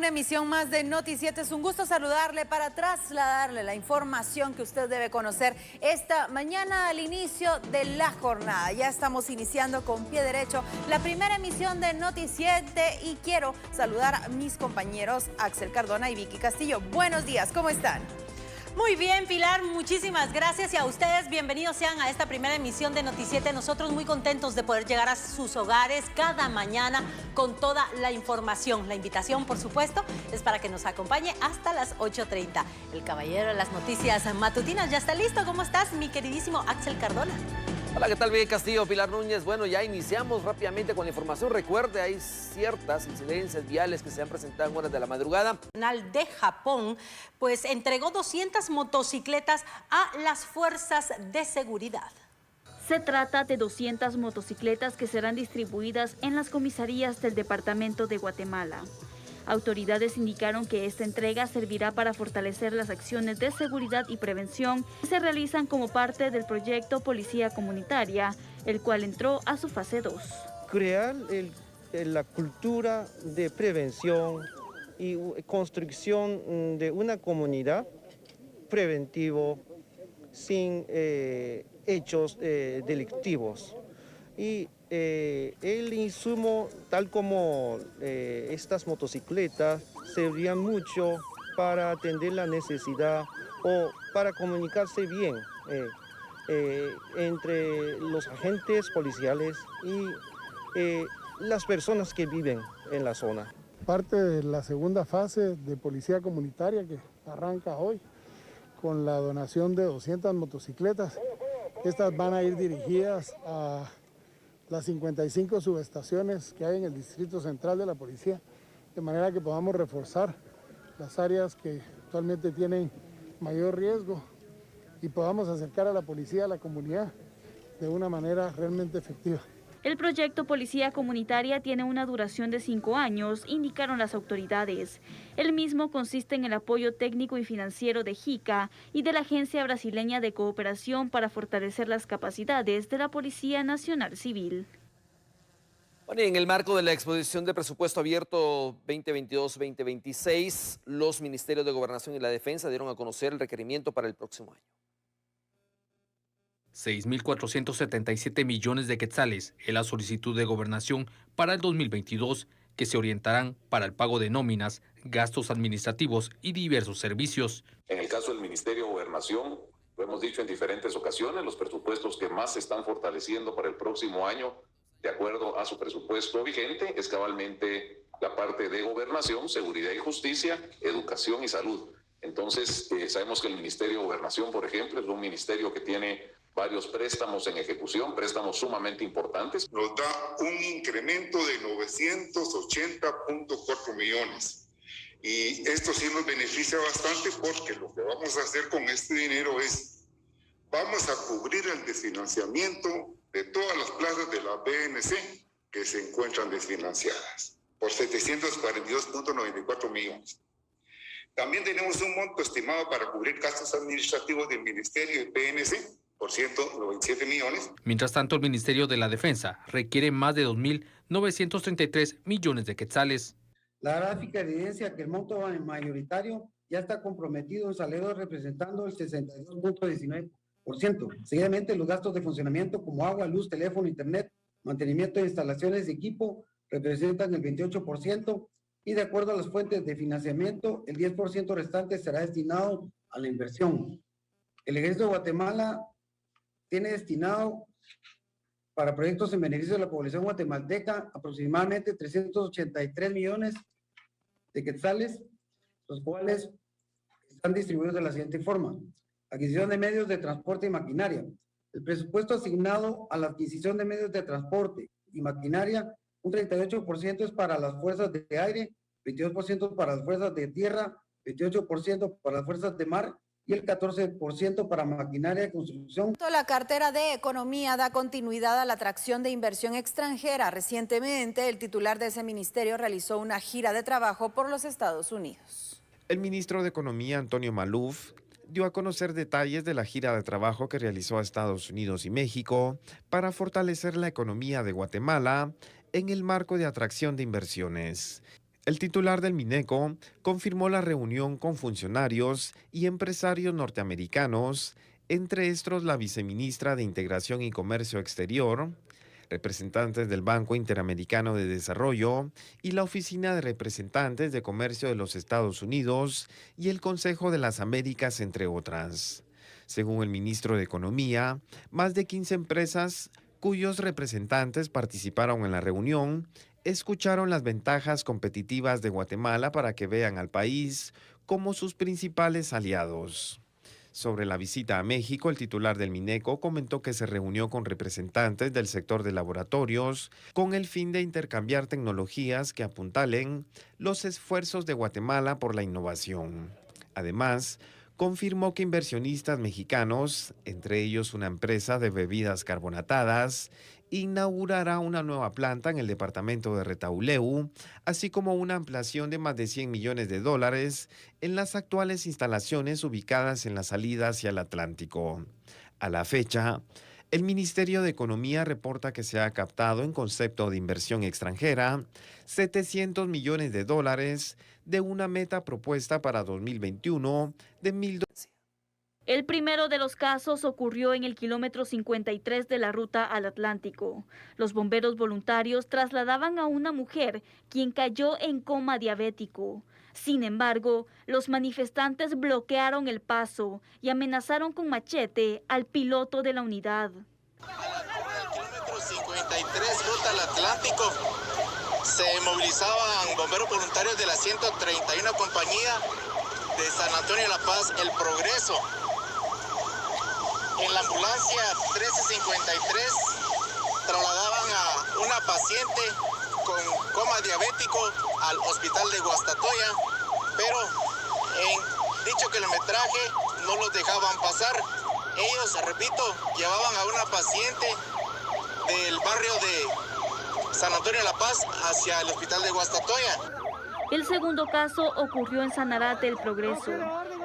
una emisión más de Noti7. Es un gusto saludarle para trasladarle la información que usted debe conocer esta mañana al inicio de la jornada. Ya estamos iniciando con pie derecho la primera emisión de Noti7 y quiero saludar a mis compañeros Axel Cardona y Vicky Castillo. Buenos días, ¿cómo están? Muy bien, Pilar, muchísimas gracias y a ustedes bienvenidos sean a esta primera emisión de Noti7. Nosotros muy contentos de poder llegar a sus hogares cada mañana con toda la información. La invitación, por supuesto, es para que nos acompañe hasta las 8:30. El caballero de las noticias matutinas ya está listo. ¿Cómo estás, mi queridísimo Axel Cardona? Hola, ¿qué tal? Vicky Castillo, Pilar Núñez. Bueno, ya iniciamos rápidamente con la información. Recuerde, hay ciertas incidencias viales que se han presentado en horas de la madrugada. De Japón, pues entregó 200 motocicletas a las fuerzas de seguridad. Se trata de 200 motocicletas que serán distribuidas en las comisarías del departamento de Guatemala. Autoridades indicaron que esta entrega servirá para fortalecer las acciones de seguridad y prevención que se realizan como parte del proyecto Policía Comunitaria, el cual entró a su fase 2. Crear la cultura de prevención y construcción de una comunidad preventivo sin hechos delictivos. Y el insumo, tal como estas motocicletas, servirían mucho para atender la necesidad o para comunicarse bien entre los agentes policiales y las personas que viven en la zona. Parte de la segunda fase de Policía Comunitaria que arranca hoy con la donación de 200 motocicletas. Estas van a ir dirigidas a las 55 subestaciones que hay en el Distrito Central de la Policía, de manera que podamos reforzar las áreas que actualmente tienen mayor riesgo y podamos acercar a la policía a la comunidad de una manera realmente efectiva. El proyecto Policía Comunitaria tiene una duración de 5 años, indicaron las autoridades. El mismo consiste en el apoyo técnico y financiero de JICA y de la Agencia Brasileña de Cooperación para fortalecer las capacidades de la Policía Nacional Civil. Bueno, y en el marco de la exposición de presupuesto abierto 2022-2026, los ministerios de Gobernación y la Defensa dieron a conocer el requerimiento para el próximo año. 6.477 millones de quetzales es la solicitud de gobernación para el 2022, que se orientarán para el pago de nóminas, gastos administrativos y diversos servicios. En el caso del Ministerio de Gobernación, lo hemos dicho en diferentes ocasiones, los presupuestos que más se están fortaleciendo para el próximo año, de acuerdo a su presupuesto vigente, es cabalmente la parte de Gobernación, Seguridad y Justicia, Educación y Salud. Entonces, sabemos que el Ministerio de Gobernación, por ejemplo, es un ministerio que tiene varios préstamos en ejecución, préstamos sumamente importantes. Nos da un incremento de 980.4 millones. Y esto sí nos beneficia bastante porque lo que vamos a hacer con este dinero es, vamos a cubrir el desfinanciamiento de todas las plazas de la BNC que se encuentran desfinanciadas por 742.94 millones. También tenemos un monto estimado para cubrir gastos administrativos del Ministerio de PNC por 197 millones. Mientras tanto, el Ministerio de la Defensa requiere más de 2.933 millones de quetzales. La gráfica evidencia que el monto mayoritario ya está comprometido en salarios representando el 62.19%. Seguidamente, los gastos de funcionamiento como agua, luz, teléfono, internet, mantenimiento de instalaciones de equipo representan el 28%. Y de acuerdo a las fuentes de financiamiento, el 10% restante será destinado a la inversión. El Ejército de Guatemala tiene destinado para proyectos en beneficio de la población guatemalteca aproximadamente 383 millones de quetzales, los cuales están distribuidos de la siguiente forma. Adquisición de medios de transporte y maquinaria. El presupuesto asignado a la adquisición de medios de transporte y maquinaria, un 38% es para las fuerzas de aire, 22% para las fuerzas de tierra, 28% para las fuerzas de mar y el 14% para maquinaria de construcción. La cartera de Economía da continuidad a la atracción de inversión extranjera. Recientemente, el titular de ese ministerio realizó una gira de trabajo por los Estados Unidos. El ministro de Economía, Antonio Maluf, dio a conocer detalles de la gira de trabajo que realizó a Estados Unidos y México para fortalecer la economía de Guatemala en el marco de atracción de inversiones. El titular del Mineco confirmó la reunión con funcionarios y empresarios norteamericanos, entre estos la viceministra de Integración y Comercio Exterior, representantes del Banco Interamericano de Desarrollo y la Oficina de Representantes de Comercio de los Estados Unidos y el Consejo de las Américas, entre otras. Según el ministro de Economía, más de 15 empresas cuyos representantes participaron en la reunión escucharon las ventajas competitivas de Guatemala para que vean al país como sus principales aliados. Sobre la visita a México, el titular del Mineco comentó que se reunió con representantes del sector de laboratorios con el fin de intercambiar tecnologías que apuntalen los esfuerzos de Guatemala por la innovación. Además, confirmó que inversionistas mexicanos, entre ellos una empresa de bebidas carbonatadas, inaugurará una nueva planta en el departamento de Retauleu, así como una ampliación de más de $100 millones en las actuales instalaciones ubicadas en la salida hacia el Atlántico. A la fecha, el Ministerio de Economía reporta que se ha captado en concepto de inversión extranjera $700 millones de una meta propuesta para 2021 de 1.200. El primero de los casos ocurrió en el kilómetro 53 de la ruta al Atlántico. Los bomberos voluntarios trasladaban a una mujer quien cayó en coma diabético. Sin embargo, los manifestantes bloquearon el paso y amenazaron con machete al piloto de la unidad. Kilómetro 53 ruta al Atlántico. Se movilizaban bomberos voluntarios de la 131 compañía de San Antonio de la Paz, El Progreso. En la ambulancia 1353 trasladaban a una paciente con coma diabético al hospital de Guastatoya, pero en dicho kilometraje no los dejaban pasar. Ellos, repito, llevaban a una paciente del barrio de San Antonio de la Paz hacia el hospital de Guastatoya. El segundo caso ocurrió en Sanarate, El Progreso.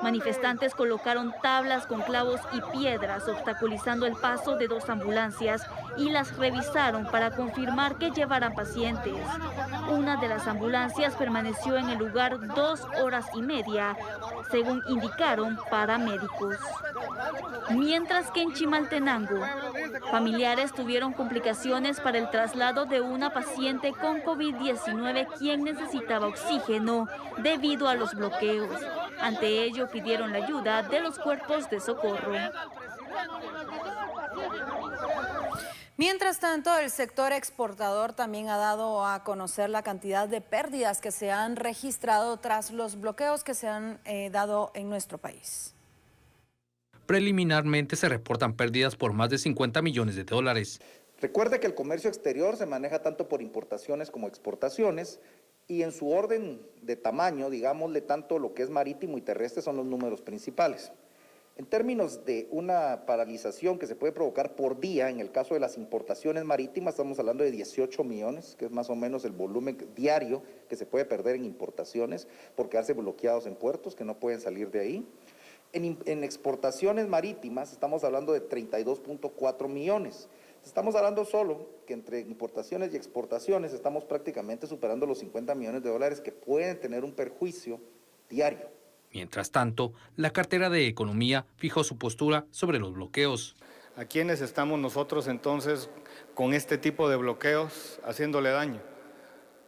Manifestantes colocaron tablas con clavos y piedras obstaculizando el paso de 2 ambulancias y las revisaron para confirmar que llevaran pacientes. Una de las ambulancias permaneció en el lugar 2 horas y media, según indicaron paramédicos. Mientras que en Chimaltenango, familiares tuvieron complicaciones para el traslado de una paciente con COVID-19 quien necesitaba oxígeno debido a los bloqueos. Ante ello pidieron la ayuda de los cuerpos de socorro. Mientras tanto, el sector exportador también ha dado a conocer la cantidad de pérdidas que se han registrado tras los bloqueos que se han dado en nuestro país. Preliminarmente se reportan pérdidas por más de $50 millones. Recuerde que el comercio exterior se maneja tanto por importaciones como exportaciones y en su orden de tamaño, digámosle, tanto lo que es marítimo y terrestre son los números principales. En términos de una paralización que se puede provocar por día, en el caso de las importaciones marítimas estamos hablando de 18 millones, que es más o menos el volumen diario que se puede perder en importaciones por quedarse bloqueados en puertos que no pueden salir de ahí. En exportaciones marítimas estamos hablando de 32.4 millones. Estamos hablando solo que entre importaciones y exportaciones estamos prácticamente superando los $50 millones que pueden tener un perjuicio diario. Mientras tanto, la cartera de Economía fijó su postura sobre los bloqueos. ¿A quiénes estamos nosotros entonces con este tipo de bloqueos haciéndole daño?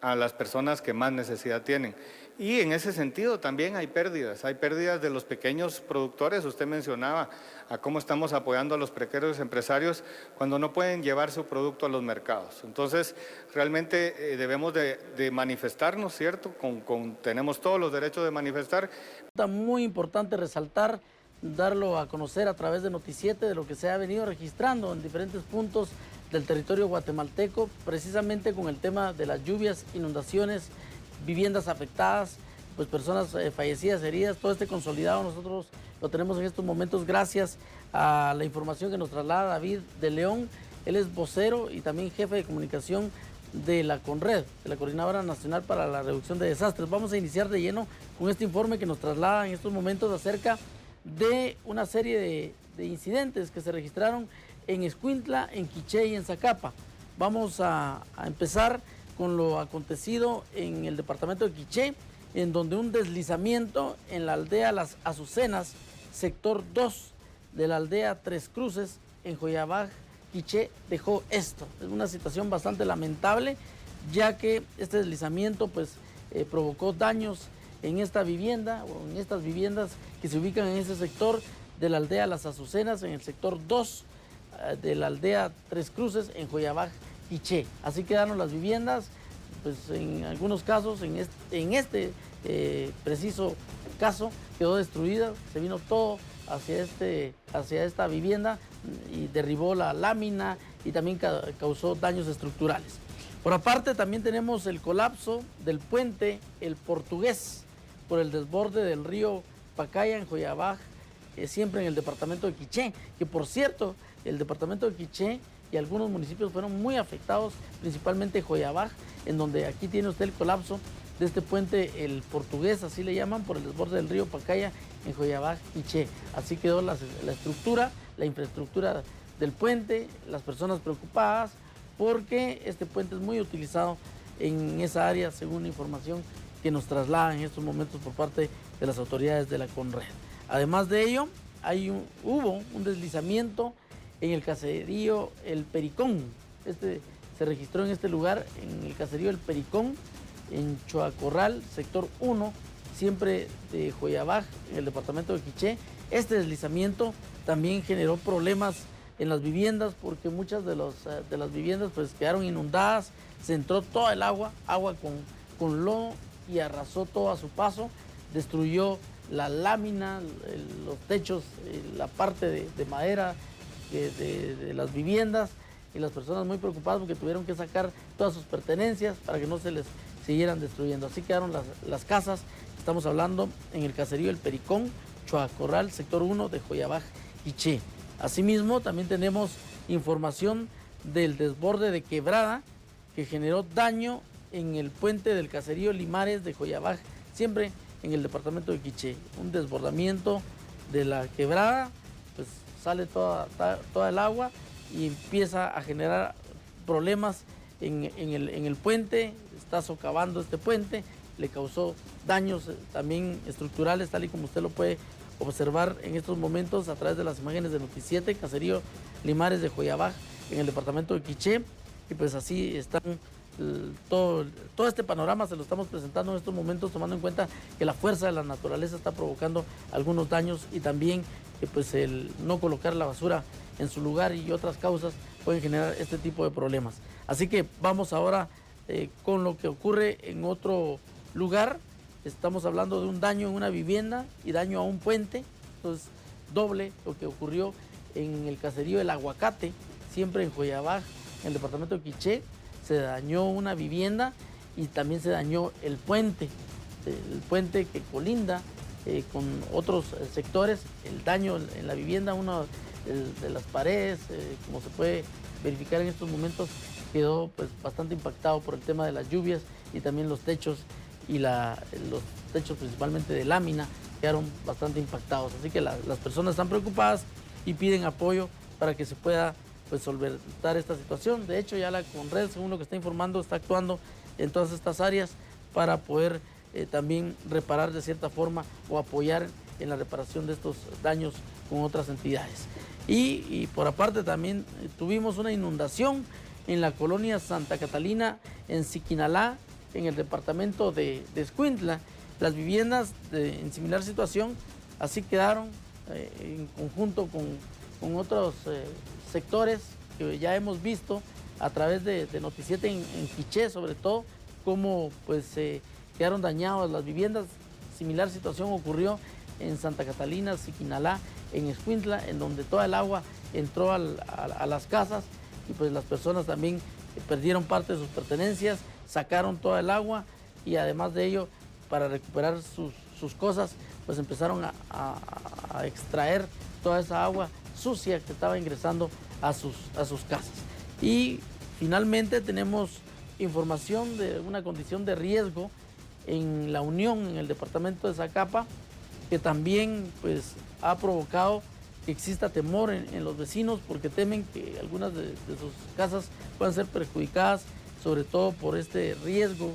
A las personas que más necesidad tienen. Y en ese sentido también hay pérdidas de los pequeños productores. Usted mencionaba a cómo estamos apoyando a los precarios empresarios cuando no pueden llevar su producto a los mercados. Entonces, realmente debemos de manifestarnos, ¿cierto? Tenemos todos los derechos de manifestar. Muy importante resaltar, darlo a conocer a través de Noticiete de lo que se ha venido registrando en diferentes puntos del territorio guatemalteco, precisamente con el tema de las lluvias, inundaciones, viviendas afectadas, pues personas fallecidas, heridas, todo este consolidado nosotros lo tenemos en estos momentos gracias a la información que nos traslada David de León. Él es vocero y también jefe de comunicación de la CONRED, de la Coordinadora Nacional para la Reducción de Desastres. Vamos a iniciar de lleno con este informe que nos traslada en estos momentos acerca de una serie de incidentes que se registraron en Escuintla, en Quiché y en Zacapa. Vamos a empezar con lo acontecido en el departamento de Quiché, en donde un deslizamiento en la aldea Las Azucenas, sector 2 de la aldea Tres Cruces, en Joyabaj, Quiché, dejó esto. Es una situación bastante lamentable, ya que este deslizamiento pues, provocó daños en esta vivienda, o en estas viviendas que se ubican en ese sector de la aldea Las Azucenas, en el sector 2 de la aldea Tres Cruces, en Joyabaj, Quiché. Así quedaron las viviendas, pues en algunos casos, en este preciso caso, quedó destruida, se vino todo hacia esta vivienda y derribó la lámina y también causó daños estructurales. Por aparte, también tenemos el colapso del puente El Portugués por el desborde del río Pacaya en Joyabaj, siempre en el departamento de Quiché, que por cierto, el departamento de Quiché y algunos municipios fueron muy afectados, principalmente Joyabaj, en donde aquí tiene usted el colapso de este puente El Portugués, así le llaman, por el desborde del río Pacaya en Joyabaj, Quiché. Así quedó la estructura, la infraestructura del puente, las personas preocupadas, porque este puente es muy utilizado en esa área, según la información que nos trasladan en estos momentos por parte de las autoridades de la CONRED. Además de ello, hubo un deslizamiento en el caserío El Pericón. Se registró en este lugar, en el caserío El Pericón, en Choacorral, sector 1, siempre de Joyabaj, en el departamento de Quiché. Este deslizamiento también generó problemas en las viviendas, porque muchas de las viviendas pues quedaron inundadas, se entró toda el agua con lodo y arrasó todo a su paso, destruyó la lámina, los techos, la parte de madera de las viviendas, y las personas muy preocupadas porque tuvieron que sacar todas sus pertenencias para que no se les siguieran destruyendo. Así quedaron las casas. Estamos hablando en el caserío El Pericón, Choacorral, sector 1 de Joyabaj, Quiché. Asimismo, también tenemos información del desborde de Quebrada, que generó daño en el puente del caserío Limares de Joyabaj, siempre en el departamento de Quiché. Un desbordamiento de la quebrada, pues sale toda el agua y empieza a generar problemas en el puente, está socavando este puente, le causó daños también estructurales, tal y como usted lo puede observar en estos momentos a través de las imágenes de Noticiete, caserío Limares de Joyabaj, en el departamento de Quiché. Y pues así están, todo este panorama se lo estamos presentando en estos momentos, tomando en cuenta que la fuerza de la naturaleza está provocando algunos daños, y también que pues el no colocar la basura en su lugar y otras causas pueden generar este tipo de problemas. Así que vamos ahora con lo que ocurre en otro lugar. Estamos hablando de un daño en una vivienda y daño a un puente. Entonces, doble lo que ocurrió en el caserío El Aguacate, siempre en Joyabaj, en el departamento de Quiché. Se dañó una vivienda y también se dañó el puente que colinda con otros sectores. El daño en la vivienda, uno de las paredes, como se puede verificar en estos momentos, quedó pues bastante impactado por el tema de las lluvias, y también los techos y los techos principalmente de lámina quedaron bastante impactados. Así que las personas están preocupadas y piden apoyo para que se pueda pues solventar esta situación. De hecho, ya la CONRED, según lo que está informando, está actuando en todas estas áreas para poder también reparar de cierta forma o apoyar en la reparación de estos daños con otras entidades. Y por aparte también tuvimos una inundación en la colonia Santa Catalina, en Siquinalá, en el departamento de Escuintla. Las viviendas en similar situación así quedaron en conjunto con otros sectores que ya hemos visto a través de Noticiete en Quiché, sobre todo, cómo pues quedaron dañadas las viviendas. Similar situación ocurrió en Santa Catalina, Siquinalá, en Escuintla, en donde toda el agua entró a las casas, y pues las personas también perdieron parte de sus pertenencias, sacaron toda el agua, y además de ello, para recuperar sus cosas, pues empezaron a extraer toda esa agua sucia que estaba ingresando a sus casas. Y finalmente tenemos información de una condición de riesgo en La Unión, en el departamento de Zacapa, que también pues ha provocado que exista temor en los vecinos, porque temen que algunas de sus casas puedan ser perjudicadas sobre todo por este riesgo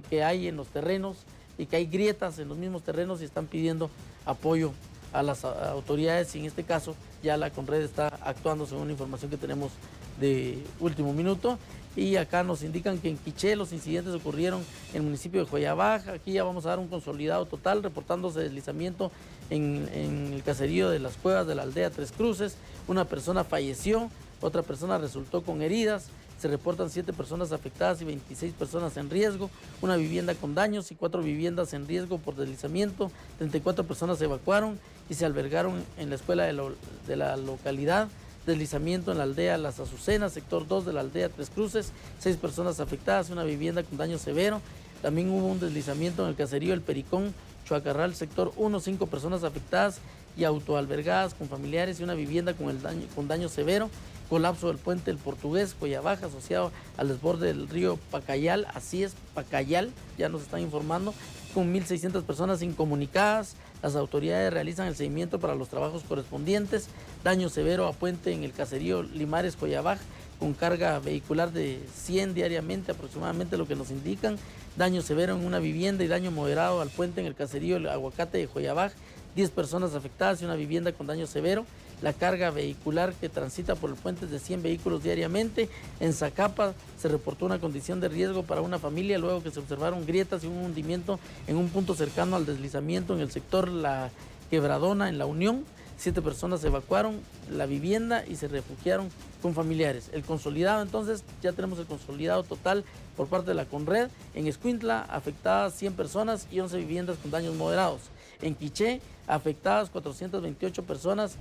que hay en los terrenos y que hay grietas en los mismos terrenos y están pidiendo apoyo a las autoridades y en este caso ya la Conred está actuando según la información que tenemos de último minuto. Y acá nos indican que en Quiché los incidentes ocurrieron en el municipio de Joyabaj. Aquí ya vamos a dar un consolidado total, reportándose deslizamiento en el caserío de las Cuevas de la aldea Tres Cruces. Una persona falleció, otra persona resultó con heridas. Se reportan 7 personas afectadas y 26 personas en riesgo, una vivienda con daños y 4 viviendas en riesgo por deslizamiento. 34 personas se evacuaron y se albergaron en la escuela de la localidad. Deslizamiento en la aldea Las Azucenas, sector 2 de la aldea Tres Cruces, 6 personas afectadas, una vivienda con daño severo. También hubo un deslizamiento en el caserío El Pericón, Chuacarral, sector 1, 5 personas afectadas y autoalbergadas con familiares y una vivienda con daño severo. Colapso del puente El Portugués, Joyabaj, asociado al desborde del río Pacayal, así es, Pacayal, ya nos están informando, con 1.600 personas incomunicadas. Las autoridades realizan el seguimiento para los trabajos correspondientes. Daño severo a puente en el caserío Limares, Joyabaj, con carga vehicular de 100 diariamente, aproximadamente lo que nos indican. Daño severo en una vivienda y daño moderado al puente en el caserío El Aguacate de Joyabaj. 10 personas afectadas y una vivienda con daño severo. La carga vehicular que transita por el puente es de 100 vehículos diariamente. En Zacapa se reportó una condición de riesgo para una familia luego que se observaron grietas y un hundimiento en un punto cercano al deslizamiento en el sector La Quebradona, en La Unión. 7 personas evacuaron la vivienda y se refugiaron con familiares. El consolidado, entonces, ya tenemos el consolidado total por parte de la Conred. En Escuintla, afectadas 100 personas y 11 viviendas con daños moderados. En Quiché, afectadas 428 personas.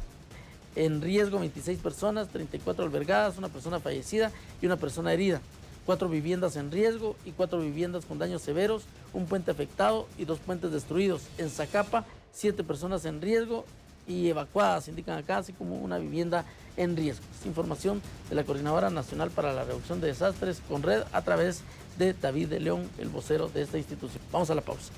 En riesgo 26 personas, 34 albergadas, una persona fallecida y una persona herida. 4 viviendas en riesgo y 4 viviendas con daños severos, un puente afectado y 2 puentes destruidos. En Zacapa, 7 personas en riesgo y evacuadas, indican acá, así como una vivienda en riesgo. Es información de la Coordinadora Nacional para la Reducción de Desastres, Conred, a través de David de León, el vocero de esta institución. Vamos a la pausa.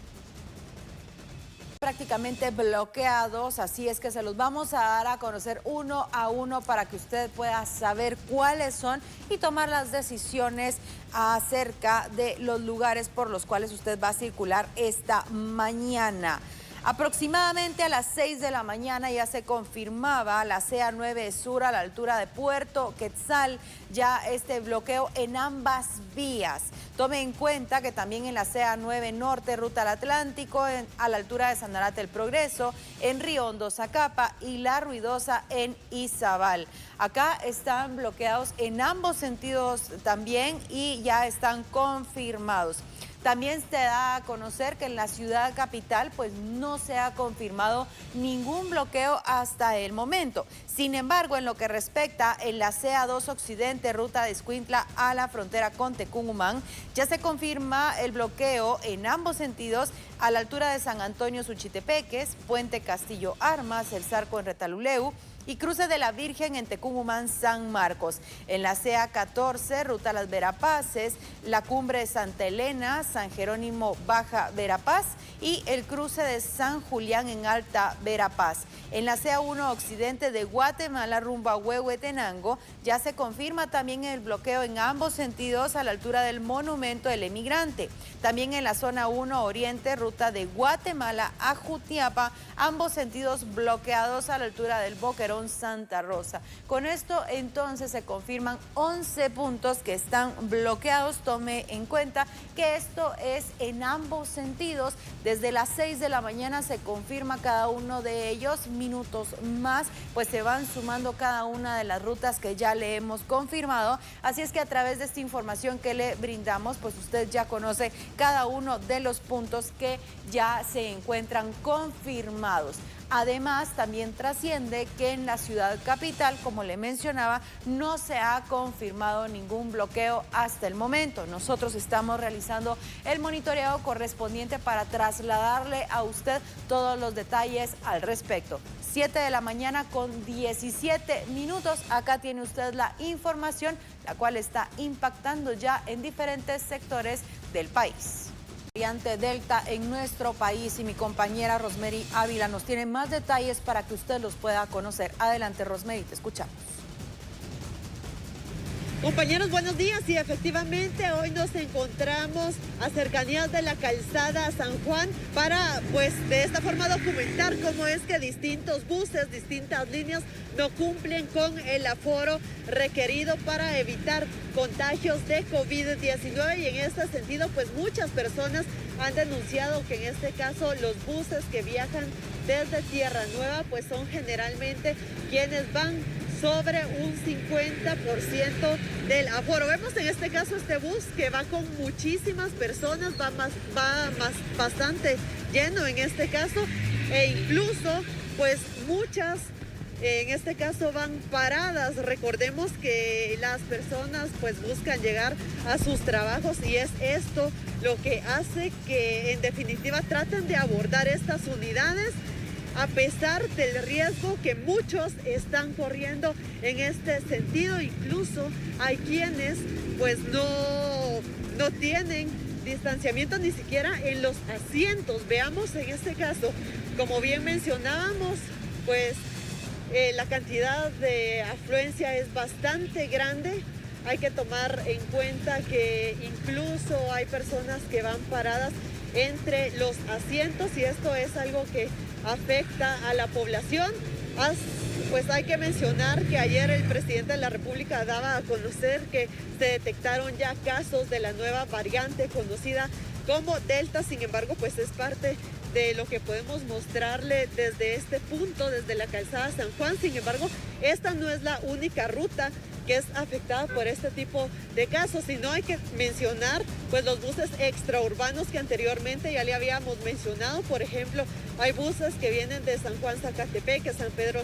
Prácticamente bloqueados, así es que se los vamos a dar a conocer uno a uno para que usted pueda saber cuáles son y tomar las decisiones acerca de los lugares por los cuales usted va a circular esta mañana. Aproximadamente a las 6 de la mañana ya se confirmaba la CA9 Sur a la altura de Puerto Quetzal, ya este bloqueo en ambas vías. Tome en cuenta que también en la CA9 Norte, ruta al Atlántico, a la altura de Sanarate El Progreso, en Río Hondo, Zacapa y La Ruidosa en Izabal. Acá están bloqueados en ambos sentidos también y ya están confirmados. También se da a conocer que en la ciudad capital pues no se ha confirmado ningún bloqueo hasta el momento. Sin embargo, en lo que respecta en la CA2 Occidente, ruta de Escuintla a la frontera con Tecumumán, ya se confirma el bloqueo en ambos sentidos a la altura de San Antonio Suchitepeques, Puente Castillo Armas, el Zarco en Retaluleu, y cruce de la Virgen en Tecumumán, San Marcos. En la CA14, ruta a Las Verapaces, la cumbre de Santa Elena, San Jerónimo, Baja Verapaz y el cruce de San Julián en Alta Verapaz. En la CA1 Occidente de Guatemala, rumbo a Huehuetenango, ya se confirma también el bloqueo en ambos sentidos a la altura del Monumento del Emigrante. También en la zona 1 Oriente, ruta de Guatemala a Jutiapa, ambos sentidos bloqueados a la altura del Boquerón Santa Rosa. Con esto entonces se confirman 11 puntos que están bloqueados. Tome en cuenta que esto es en ambos sentidos. Desde las 6 de la mañana se confirma cada uno de ellos. Minutos más pues se van sumando cada una de las rutas que ya le hemos confirmado. Así es que a través de esta información que le brindamos pues usted ya conoce cada uno de los puntos que ya se encuentran confirmados. Además, también trasciende que en la ciudad capital, como le mencionaba, no se ha confirmado ningún bloqueo hasta el momento. Nosotros estamos realizando el monitoreo correspondiente para trasladarle a usted todos los detalles al respecto. 7 de la mañana con 17 minutos. Acá tiene usted la información, la cual está impactando ya en diferentes sectores del país. Variante Delta en nuestro país y mi compañera Rosemary Ávila nos tiene más detalles para que usted los pueda conocer. Adelante, Rosemary, te escuchamos. Compañeros, buenos días. Y efectivamente hoy nos encontramos a cercanías de la calzada San Juan para, pues, de esta forma documentar cómo es que distintos buses, distintas líneas no cumplen con el aforo requerido para evitar contagios de COVID-19 y en este sentido, pues muchas personas han denunciado que en este caso los buses que viajan desde Tierra Nueva, pues son generalmente quienes van sobre un 50% del aforo. Vemos en este caso este bus que va con muchísimas personas, va bastante lleno en este caso e incluso pues muchas en este caso van paradas. Recordemos que las personas pues buscan llegar a sus trabajos y es esto lo que hace que en definitiva traten de abordar estas unidades a pesar del riesgo que muchos están corriendo en este sentido. Incluso hay quienes pues no tienen distanciamiento ni siquiera en los asientos. Veamos en este caso, como bien mencionábamos, pues la cantidad de afluencia es bastante grande. Hay que tomar en cuenta que incluso hay personas que van paradas entre los asientos y esto es algo que afecta a la población. Pues hay que mencionar que ayer el presidente de la República daba a conocer que se detectaron ya casos de la nueva variante conocida como Delta. Sin embargo, pues es parte de lo que podemos mostrarle desde este punto, desde la calzada San Juan. Sin embargo, esta no es la única ruta que es afectada por este tipo de casos, sino hay que mencionar pues los buses extraurbanos que anteriormente ya le habíamos mencionado. Por ejemplo, hay buses que vienen de San Juan Zacatepeques, San Pedro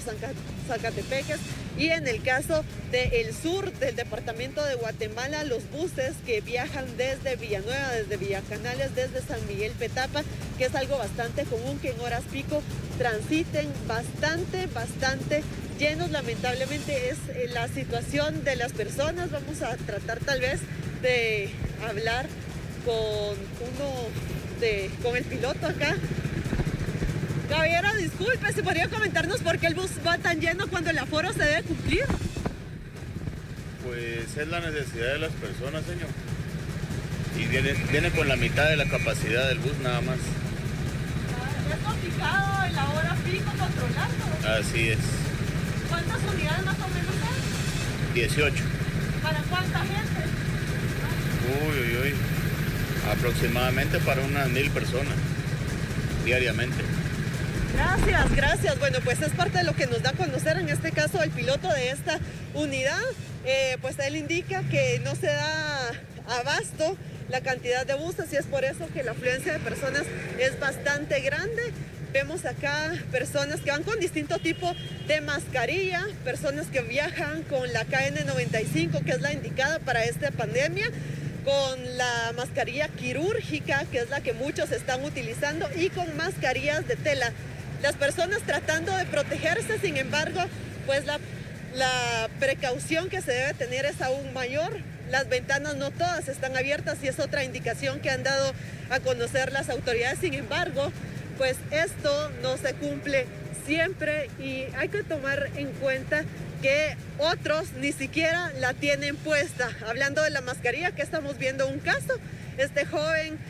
Zacatepeques y en el caso del sur del departamento de Guatemala, los buses que viajan desde Villanueva, desde Villacanales, desde San Miguel Petapa, que es algo bastante común que en horas pico transiten bastante llenos. Lamentablemente es la situación de las personas. Vamos a tratar tal vez de hablar con con el piloto acá. Caballero, disculpe, ¿se podría comentarnos por qué el bus va tan lleno cuando el aforo se debe cumplir? Pues es la necesidad de las personas, señor. Y viene con la mitad de la capacidad del bus nada más. Es complicado en la hora pico controlarlo. Así es. ¿Cuántas unidades más o menos hay? 18. ¿Para cuánta gente? Uy. Aproximadamente para unas 1000 personas diariamente. Gracias. Bueno, pues es parte de lo que nos da a conocer en este caso el piloto de esta unidad. Pues él indica que no se da abasto la cantidad de buses y es por eso que la afluencia de personas es bastante grande. Vemos acá personas que van con distinto tipo de mascarilla, personas que viajan con la KN95, que es la indicada para esta pandemia, con la mascarilla quirúrgica, que es la que muchos están utilizando, y con mascarillas de tela. Las personas tratando de protegerse, sin embargo, pues la precaución que se debe tener es aún mayor. Las ventanas no todas están abiertas y es otra indicación que han dado a conocer las autoridades. Sin embargo, pues esto no se cumple siempre y hay que tomar en cuenta que otros ni siquiera la tienen puesta. Hablando de la mascarilla, que estamos viendo un caso, este joven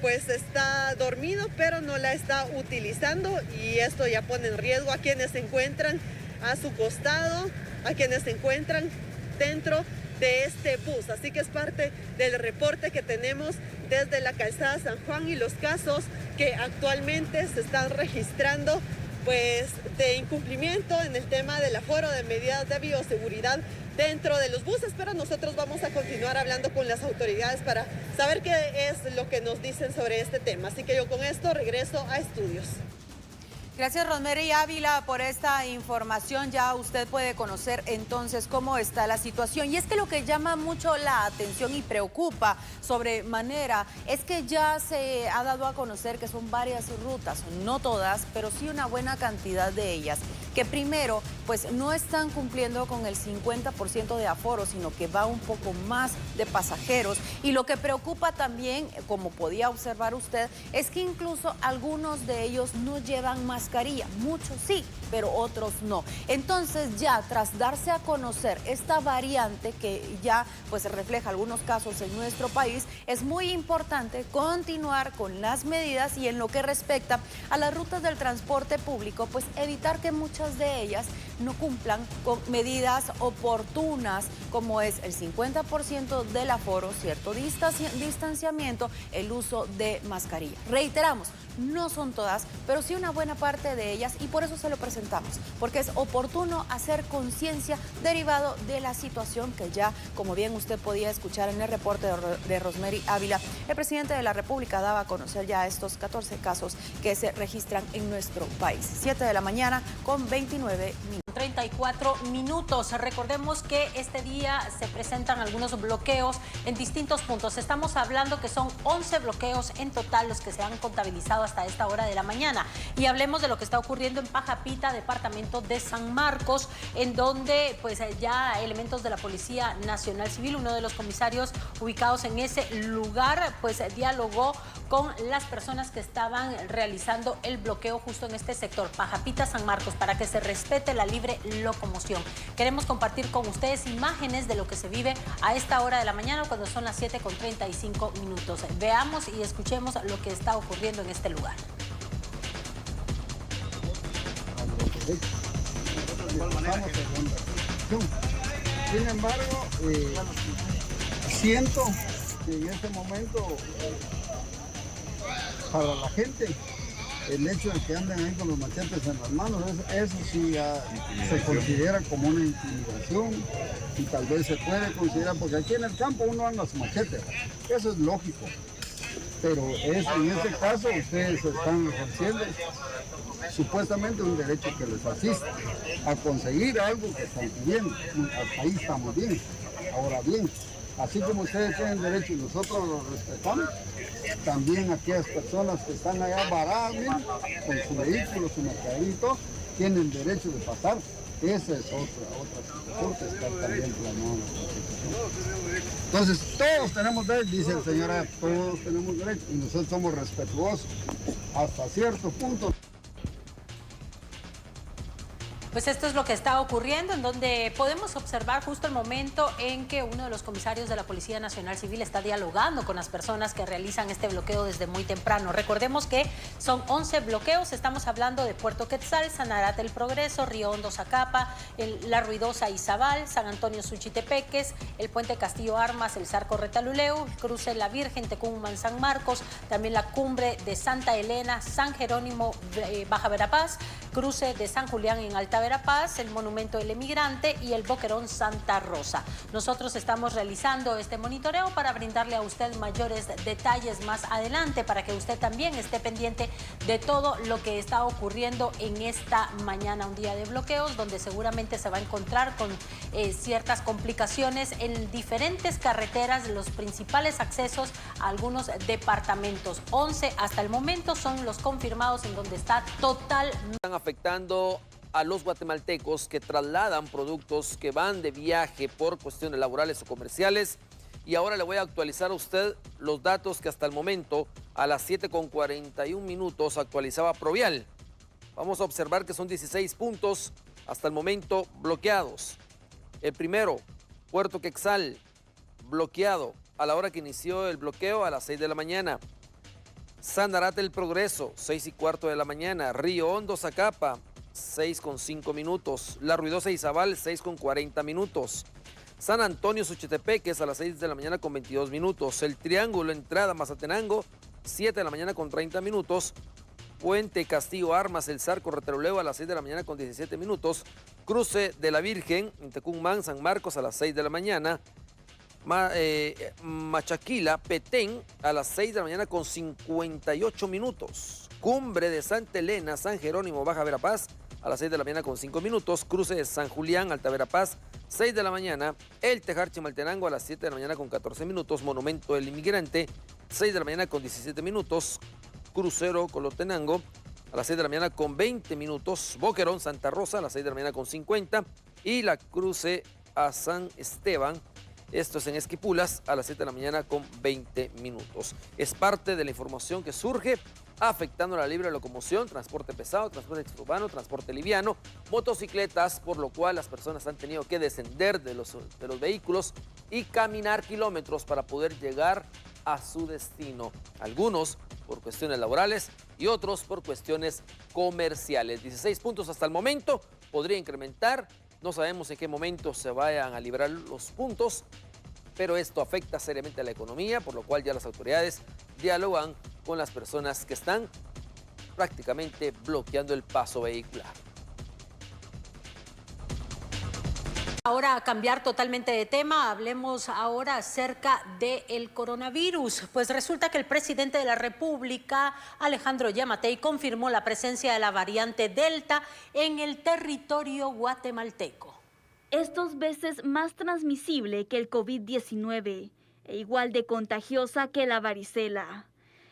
pues está dormido pero no la está utilizando y esto ya pone en riesgo a quienes se encuentran a su costado, a quienes se encuentran dentro de este bus. Así que es parte del reporte que tenemos desde la calzada San Juan y los casos que actualmente se están registrando pues de incumplimiento en el tema del aforo, de medidas de bioseguridad dentro de los buses, pero nosotros vamos a continuar hablando con las autoridades para saber qué es lo que nos dicen sobre este tema. Así que yo con esto regreso a estudios. Gracias, Rosemary Ávila, por esta información. Ya usted puede conocer entonces cómo está la situación. Y es que lo que llama mucho la atención y preocupa sobremanera es que ya se ha dado a conocer que son varias rutas, no todas, pero sí una buena cantidad de ellas, que primero, pues no están cumpliendo con el 50% de aforo, sino que va un poco más de pasajeros. Y lo que preocupa también, como podía observar usted, es que incluso algunos de ellos no llevan mascarilla. mascarilla. Muchos sí, pero otros no. Entonces ya tras darse a conocer esta variante que ya pues refleja algunos casos en nuestro país, es muy importante continuar con las medidas y en lo que respecta a las rutas del transporte público, pues evitar que muchas de ellas no cumplan con medidas oportunas, como es el 50% del aforo, cierto distanciamiento, el uso de mascarilla. Reiteramos, no son todas, pero sí una buena parte de ellas, y por eso se lo presentamos, porque es oportuno hacer conciencia derivado de la situación que ya, como bien usted podía escuchar en el reporte de Rosemary Ávila, el presidente de la República daba a conocer ya estos 14 casos que se registran en nuestro país. 7 de la mañana con 29 minutos. 34 minutos. Recordemos que este día se presentan algunos bloqueos en distintos puntos. Estamos hablando que son 11 bloqueos en total los que se han contabilizado hasta esta hora de la mañana. Y hablemos de lo que está ocurriendo en Pajapita, departamento de San Marcos, en donde pues ya elementos de la Policía Nacional Civil, uno de los comisarios ubicados en ese lugar, pues dialogó con las personas que estaban realizando el bloqueo justo en este sector, Pajapita, San Marcos, para que se respete la libre locomoción. Queremos compartir con ustedes imágenes de lo que se vive a esta hora de la mañana cuando son las 7:35 minutos. Veamos y escuchemos lo que está ocurriendo en este lugar. Sin embargo, siento que en este momento para la gente el hecho de que anden ahí con los machetes en las manos, eso sí ya se considera como una intimidación y tal vez se puede considerar, porque aquí en el campo uno anda sin machete, eso es lógico, pero en este caso ustedes están ejerciendo supuestamente un derecho que les asiste a conseguir algo que están pidiendo. Hasta ahí estamos bien. Ahora bien, así como ustedes tienen derecho y nosotros lo respetamos, también aquellas personas que están allá varadas, miren, con su vehículo, su mercadito, tienen derecho de pasar. Esa es otra situación que está también planeada en la Constitución. Entonces, todos tenemos derecho, dice el señor, todos tenemos derecho y nosotros somos respetuosos hasta cierto punto. Pues esto es lo que está ocurriendo, en donde podemos observar justo el momento en que uno de los comisarios de la Policía Nacional Civil está dialogando con las personas que realizan este bloqueo desde muy temprano. Recordemos que son 11 bloqueos, estamos hablando de Puerto Quetzal, Sanarate El Progreso, Río Hondo Zacapa, La Ruidosa Izabal, San Antonio Suchitepeques, el Puente Castillo Armas, el Zarco Retaluleu, Cruce La Virgen, Tecumán San Marcos, también la Cumbre de Santa Elena, San Jerónimo Baja Verapaz, Cruce de San Julián en Alta Verapaz, el Monumento del Emigrante y el Boquerón Santa Rosa. Nosotros estamos realizando este monitoreo para brindarle a usted mayores detalles más adelante, para que usted también esté pendiente de todo lo que está ocurriendo en esta mañana, un día de bloqueos, donde seguramente se va a encontrar con ciertas complicaciones en diferentes carreteras, los principales accesos a algunos departamentos. 11 hasta el momento son los confirmados en donde está total. Están afectando a los guatemaltecos que trasladan productos que van de viaje por cuestiones laborales o comerciales. Y ahora le voy a actualizar a usted los datos que hasta el momento, a las 7:41 minutos, actualizaba Provial. Vamos a observar que son 16 puntos hasta el momento bloqueados. El primero, Puerto Quetzal, bloqueado a la hora que inició el bloqueo, a las 6 de la mañana. Sanarate El Progreso, 6:15 de la mañana. Río Hondo Zacapa, 6:05 minutos. La Ruidosa Izabal, 6:40 minutos. San Antonio Suchitepeques a las 6 de la mañana con 22 minutos. El Triángulo Entrada Mazatenango, 7 de la mañana con 30 minutos. Puente Castillo Armas, el Zarco Retaluleu a las 6 de la mañana con 17 minutos. Cruce de la Virgen en Tecumán, San Marcos a las 6 de la mañana. Machaquila, Petén a las 6 de la mañana con 58 minutos. Cumbre de Santa Elena, San Jerónimo, Baja Verapaz a las 6 de la mañana con 5 minutos. Cruce de San Julián, Alta Verapaz, 6 de la mañana. El Tejar Chimaltenango a las 7 de la mañana con 14 minutos. Monumento del Inmigrante, 6 de la mañana con 17 minutos. Crucero Colotenango a las 6 de la mañana con 20 minutos. Boquerón Santa Rosa a las 6 de la mañana con 50. Y la Cruce a San Esteban, esto es en Esquipulas, a las 7 de la mañana con 20 minutos. Es parte de la información que surge afectando la libre locomoción, transporte pesado, transporte exurbano, transporte liviano, motocicletas, por lo cual las personas han tenido que descender de los vehículos y caminar kilómetros para poder llegar a su destino. Algunos por cuestiones laborales y otros por cuestiones comerciales. 16 puntos hasta el momento, podría incrementar, no sabemos en qué momento se vayan a librar los puntos, pero esto afecta seriamente a la economía, por lo cual ya las autoridades dialogan con las personas que están prácticamente bloqueando el paso vehicular. Ahora a cambiar totalmente de tema, hablemos ahora acerca del coronavirus. Pues resulta que el presidente de la República, Alejandro Yamatei, confirmó la presencia de la variante Delta en el territorio guatemalteco. Es 2 veces más transmisible que el COVID-19 e igual de contagiosa que la varicela.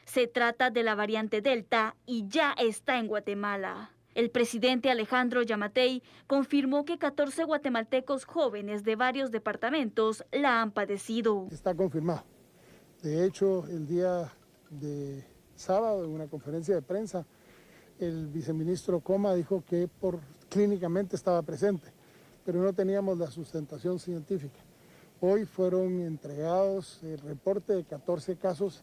Se trata de la variante Delta y ya está en Guatemala. El presidente Alejandro Yamatei confirmó que 14 guatemaltecos jóvenes de varios departamentos la han padecido. Está confirmado. De hecho, el día de sábado, en una conferencia de prensa, el viceministro Coma dijo que clínicamente estaba presente, pero no teníamos la sustentación científica. Hoy fueron entregados el reporte de 14 casos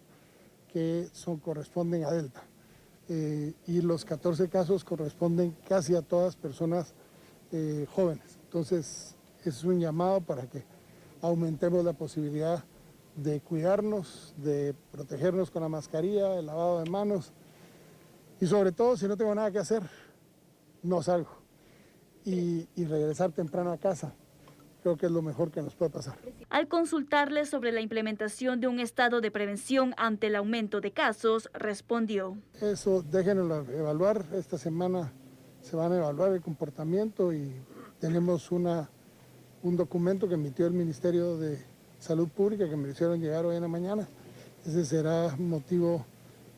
que corresponden a Delta. Y los 14 casos corresponden casi a todas personas jóvenes. Entonces, es un llamado para que aumentemos la posibilidad de cuidarnos, de protegernos con la mascarilla, el lavado de manos y sobre todo, si no tengo nada que hacer, no salgo y regresar temprano a casa. Creo que es lo mejor que nos puede pasar. Al consultarle sobre la implementación de un estado de prevención ante el aumento de casos, respondió: Eso déjenlo evaluar. Esta semana se van a evaluar el comportamiento y tenemos un documento que emitió el Ministerio de Salud Pública que me hicieron llegar hoy en la mañana. Ese será motivo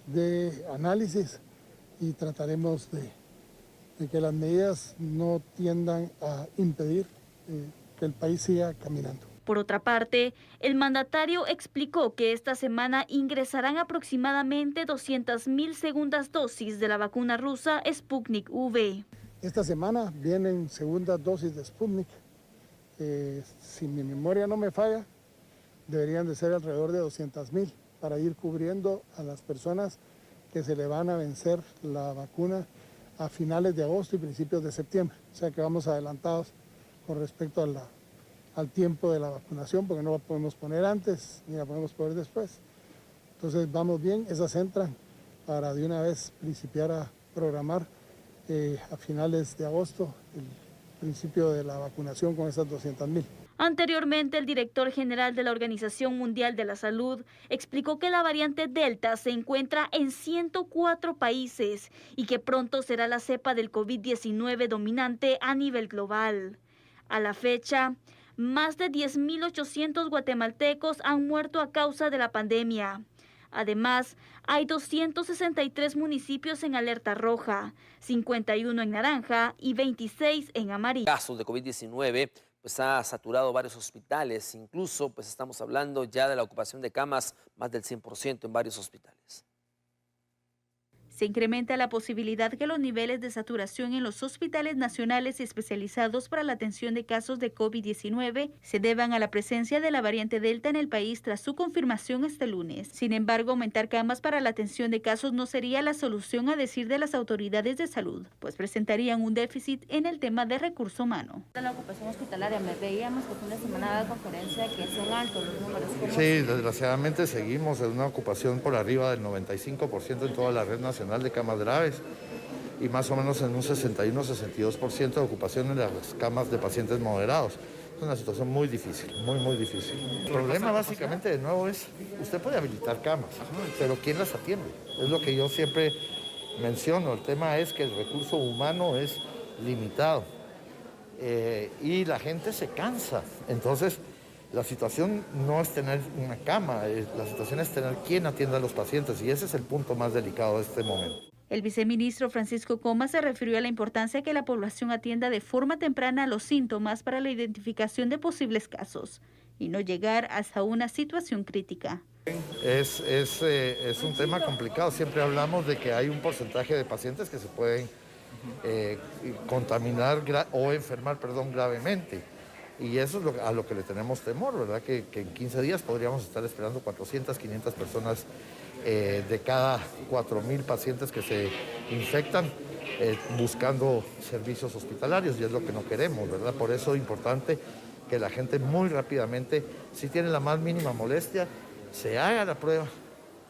de análisis y trataremos de que las medidas no tiendan a impedir que el país siga caminando. Por otra parte, el mandatario explicó que esta semana ingresarán aproximadamente 200,000 segundas dosis de la vacuna rusa Sputnik V. Esta semana vienen segundas dosis de Sputnik. Si mi memoria no me falla, deberían de ser alrededor de 200,000 para ir cubriendo a las personas que se le van a vencer la vacuna a finales de agosto y principios de septiembre. O sea que vamos adelantados con respecto al tiempo de la vacunación, porque no la podemos poner antes ni la podemos poner después. Entonces vamos bien, esas entran para de una vez principiar a programar a finales de agosto el principio de la vacunación con esas 200,000. Anteriormente, el director general de la Organización Mundial de la Salud explicó que la variante Delta se encuentra en 104 países y que pronto será la cepa del COVID-19 dominante a nivel global. A la fecha, más de 10.800 guatemaltecos han muerto a causa de la pandemia. Además, hay 263 municipios en alerta roja, 51 en naranja y 26 en amarillo. Casos de COVID-19 pues ha saturado varios hospitales, incluso pues estamos hablando ya de la ocupación de camas más del 100% en varios hospitales. Se incrementa la posibilidad que los niveles de saturación en los hospitales nacionales y especializados para la atención de casos de COVID-19 se deban a la presencia de la variante Delta en el país tras su confirmación este lunes. Sin embargo, aumentar camas para la atención de casos no sería la solución a decir de las autoridades de salud, pues presentarían un déficit en el tema de recurso humano. En la ocupación hospitalaria veíamos que fue una semana de conferencia que son altos los números. Sí, desgraciadamente seguimos en una ocupación por arriba del 95% en toda la red nacional de camas graves y más o menos en un 61-62% de ocupación en las camas de pacientes moderados. Es una situación muy difícil, muy difícil. El problema básicamente de nuevo es, usted puede habilitar camas, pero ¿quién las atiende? Es lo que yo siempre menciono, el tema es que el recurso humano es limitado y la gente se cansa. Entonces, la situación no es tener una cama, la situación es tener quién atienda a los pacientes y ese es el punto más delicado de este momento. El viceministro Francisco Coma se refirió a la importancia que la población atienda de forma temprana los síntomas para la identificación de posibles casos y no llegar hasta una situación crítica. Es un tema complicado. Siempre hablamos de que hay un porcentaje de pacientes que se pueden contaminar o enfermar, gravemente. Y eso es a lo que le tenemos temor, ¿verdad? Que en 15 días podríamos estar esperando 400, 500 personas de cada 4.000 pacientes que se infectan buscando servicios hospitalarios, y es lo que no queremos, ¿verdad? Por eso es importante que la gente muy rápidamente, si tiene la más mínima molestia, se haga la prueba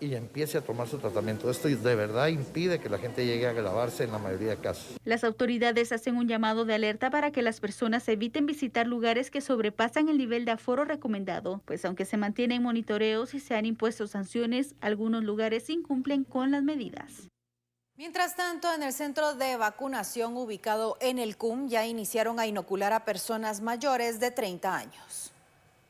y empiece a tomar su tratamiento. Esto de verdad impide que la gente llegue a agravarse en la mayoría de casos. Las autoridades hacen un llamado de alerta para que las personas eviten visitar lugares que sobrepasan el nivel de aforo recomendado, pues aunque se mantienen monitoreos y se han impuesto sanciones, algunos lugares incumplen con las medidas. Mientras tanto, en el centro de vacunación ubicado en el CUM ya iniciaron a inocular a personas mayores de 30 años.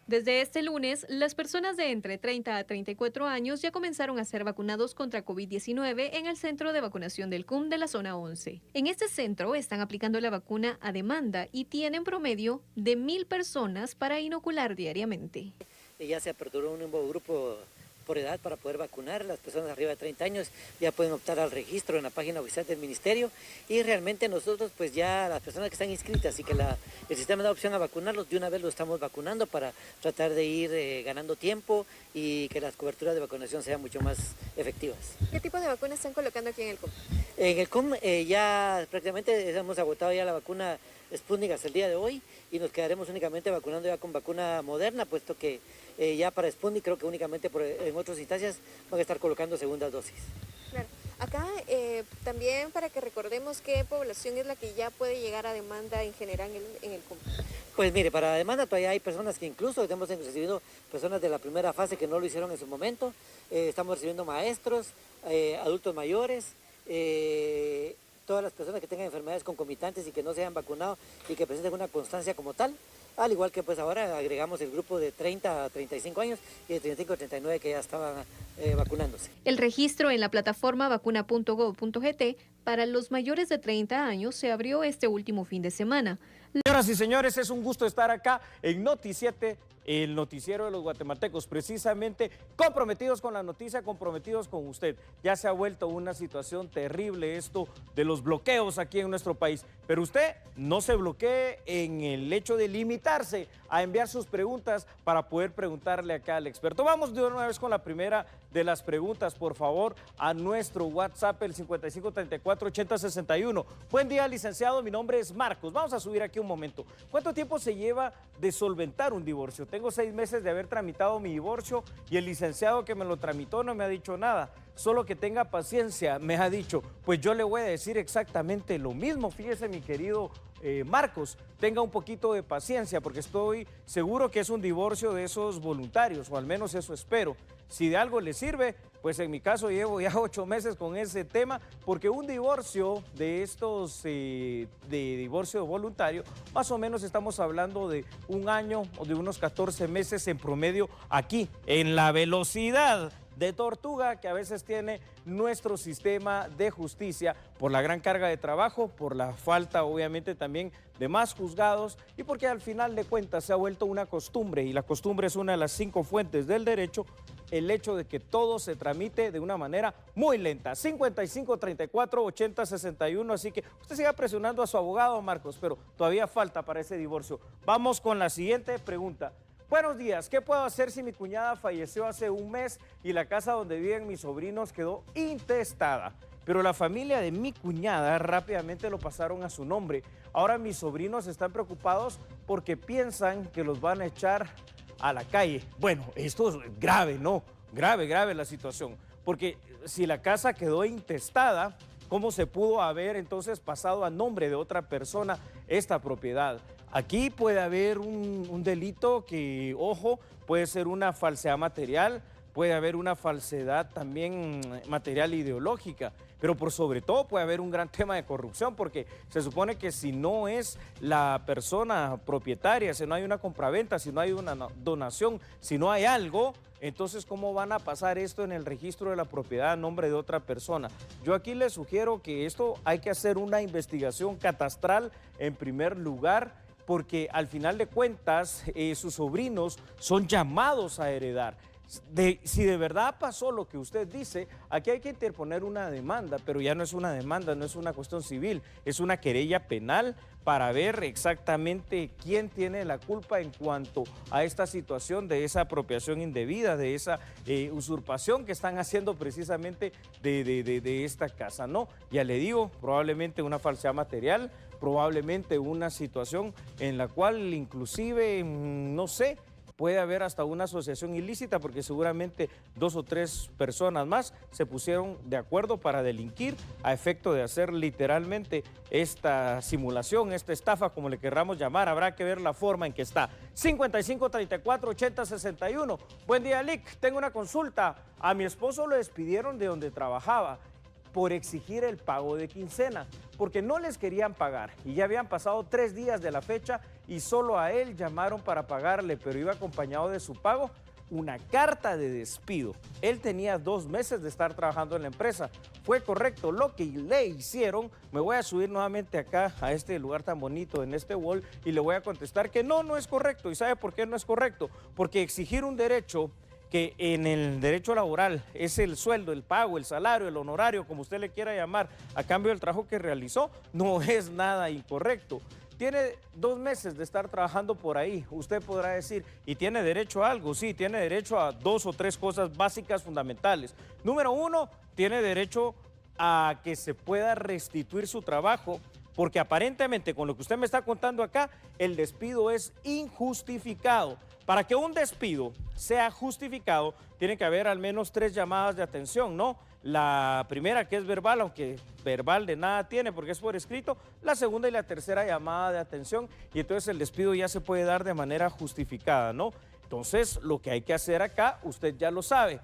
Desde este lunes, las personas de entre 30 a 34 años ya comenzaron a ser vacunados contra COVID-19 en el centro de vacunación del CUM de la zona 11. En este centro están aplicando la vacuna a demanda y tienen promedio de 1.000 personas para inocular diariamente. Ya se aperturó un nuevo grupo por edad para poder vacunar. Las personas arriba de 30 años ya pueden optar al registro en la página oficial del ministerio, y realmente nosotros pues ya las personas que están inscritas y que el sistema da opción a vacunarlos, de una vez lo estamos vacunando para tratar de ir ganando tiempo y que las coberturas de vacunación sean mucho más efectivas. ¿Qué tipo de vacunas están colocando aquí en el CUM? En el CUM ya prácticamente hemos agotado ya la vacuna Sputnik hasta el día de hoy, y nos quedaremos únicamente vacunando ya con vacuna Moderna, puesto que ya para Sputnik creo que únicamente en otras instancias van a estar colocando segundas dosis. Claro. Acá también para que recordemos qué población es la que ya puede llegar a demanda en general en el CUM. Pues mire, para demanda todavía hay personas que incluso hemos recibido personas de la primera fase que no lo hicieron en su momento. Estamos recibiendo maestros, adultos mayores, todas las personas que tengan enfermedades concomitantes y que no se hayan vacunado y que presenten una constancia como tal. Al igual que pues ahora agregamos el grupo de 30 a 35 años y de 35 a 39 que ya estaban vacunándose. El registro en la plataforma vacuna.gov.gt para los mayores de 30 años se abrió este último fin de semana. Señoras y señores, es un gusto estar acá en Noti7, el noticiero de los guatemaltecos, precisamente comprometidos con la noticia, comprometidos con usted. Ya se ha vuelto una situación terrible esto de los bloqueos aquí en nuestro país, pero usted no se bloquee en el hecho de limitarse a enviar sus preguntas para poder preguntarle acá al experto. Vamos de una vez con la primera de las preguntas, por favor, a nuestro WhatsApp, el 5534-8061. Buen día, licenciado, mi nombre es Marcos. Vamos a subir aquí un momento. ¿Cuánto tiempo se lleva de solventar un divorcio? Tengo 6 meses de haber tramitado mi divorcio y el licenciado que me lo tramitó no me ha dicho nada. Solo que tenga paciencia, me ha dicho. Pues yo le voy a decir exactamente lo mismo. Fíjese, mi querido Marcos, tenga un poquito de paciencia porque estoy seguro que es un divorcio de esos voluntarios, o al menos eso espero. Si de algo le sirve, pues en mi caso llevo ya 8 meses con ese tema, porque un divorcio de estos, de divorcio voluntario, más o menos estamos hablando de 1 año o de unos 14 meses en promedio aquí, en la velocidad de tortuga que a veces tiene nuestro sistema de justicia por la gran carga de trabajo, por la falta obviamente también de más juzgados y porque al final de cuentas se ha vuelto una costumbre, y la costumbre es una de las 5 fuentes del derecho, el hecho de que todo se tramite de una manera muy lenta. 5534-8061, así que usted siga presionando a su abogado, Marcos, pero todavía falta para ese divorcio. Vamos con la siguiente pregunta. Buenos días, ¿qué puedo hacer si mi cuñada falleció hace 1 mes y la casa donde viven mis sobrinos quedó intestada? Pero la familia de mi cuñada rápidamente lo pasaron a su nombre. Ahora mis sobrinos están preocupados porque piensan que los van a echar a la calle. Bueno, esto es grave, ¿no? Grave la situación. Porque si la casa quedó intestada, ¿cómo se pudo haber entonces pasado a nombre de otra persona esta propiedad? Aquí puede haber un delito que, ojo, puede ser una falsedad material, puede haber una falsedad también material ideológica, pero por sobre todo puede haber un gran tema de corrupción, porque se supone que si no es la persona propietaria, si no hay una compraventa, si no hay una donación, si no hay algo, entonces ¿cómo van a pasar esto en el registro de la propiedad a nombre de otra persona? Yo aquí les sugiero que esto hay que hacer una investigación catastral en primer lugar, porque al final de cuentas sus sobrinos son llamados a heredar. Si de verdad pasó lo que usted dice, aquí hay que interponer una demanda, pero ya no es una demanda, no es una cuestión civil, es una querella penal para ver exactamente quién tiene la culpa en cuanto a esta situación de esa apropiación indebida, de esa usurpación que están haciendo precisamente de esta casa, ¿no? Ya le digo, probablemente una falsedad material, probablemente una situación en la cual inclusive, no sé, puede haber hasta una asociación ilícita porque seguramente 2 o 3 personas más se pusieron de acuerdo para delinquir a efecto de hacer literalmente esta simulación, esta estafa, como le querramos llamar. Habrá que ver la forma en que está. 55 34 80 61. Buen día, Lick. Tengo una consulta. A mi esposo lo despidieron de donde trabajaba por exigir el pago de quincena, porque no les querían pagar y ya habían pasado 3 días de la fecha y solo a él llamaron para pagarle, pero iba acompañado de su pago una carta de despido. Él tenía 2 meses de estar trabajando en la empresa. Fue correcto lo que le hicieron. Me voy a subir nuevamente acá a este lugar tan bonito, en este wall, y le voy a contestar que no es correcto. ¿Y sabe por qué no es correcto? Porque exigir un derecho que en el derecho laboral es el sueldo, el pago, el salario, el honorario, como usted le quiera llamar, a cambio del trabajo que realizó, no es nada incorrecto. Tiene 2 meses de estar trabajando por ahí. Usted podrá decir, ¿y tiene derecho a algo? Sí, tiene derecho a 2 o 3 cosas básicas fundamentales. Número 1, tiene derecho a que se pueda restituir su trabajo, porque aparentemente con lo que usted me está contando acá, el despido es injustificado. Para que un despido sea justificado, tiene que haber al menos 3 llamadas de atención, ¿no? La primera, que es verbal, aunque verbal de nada tiene porque es por escrito. La segunda y la tercera llamada de atención, y entonces el despido ya se puede dar de manera justificada, ¿no? Entonces, lo que hay que hacer acá, usted ya lo sabe.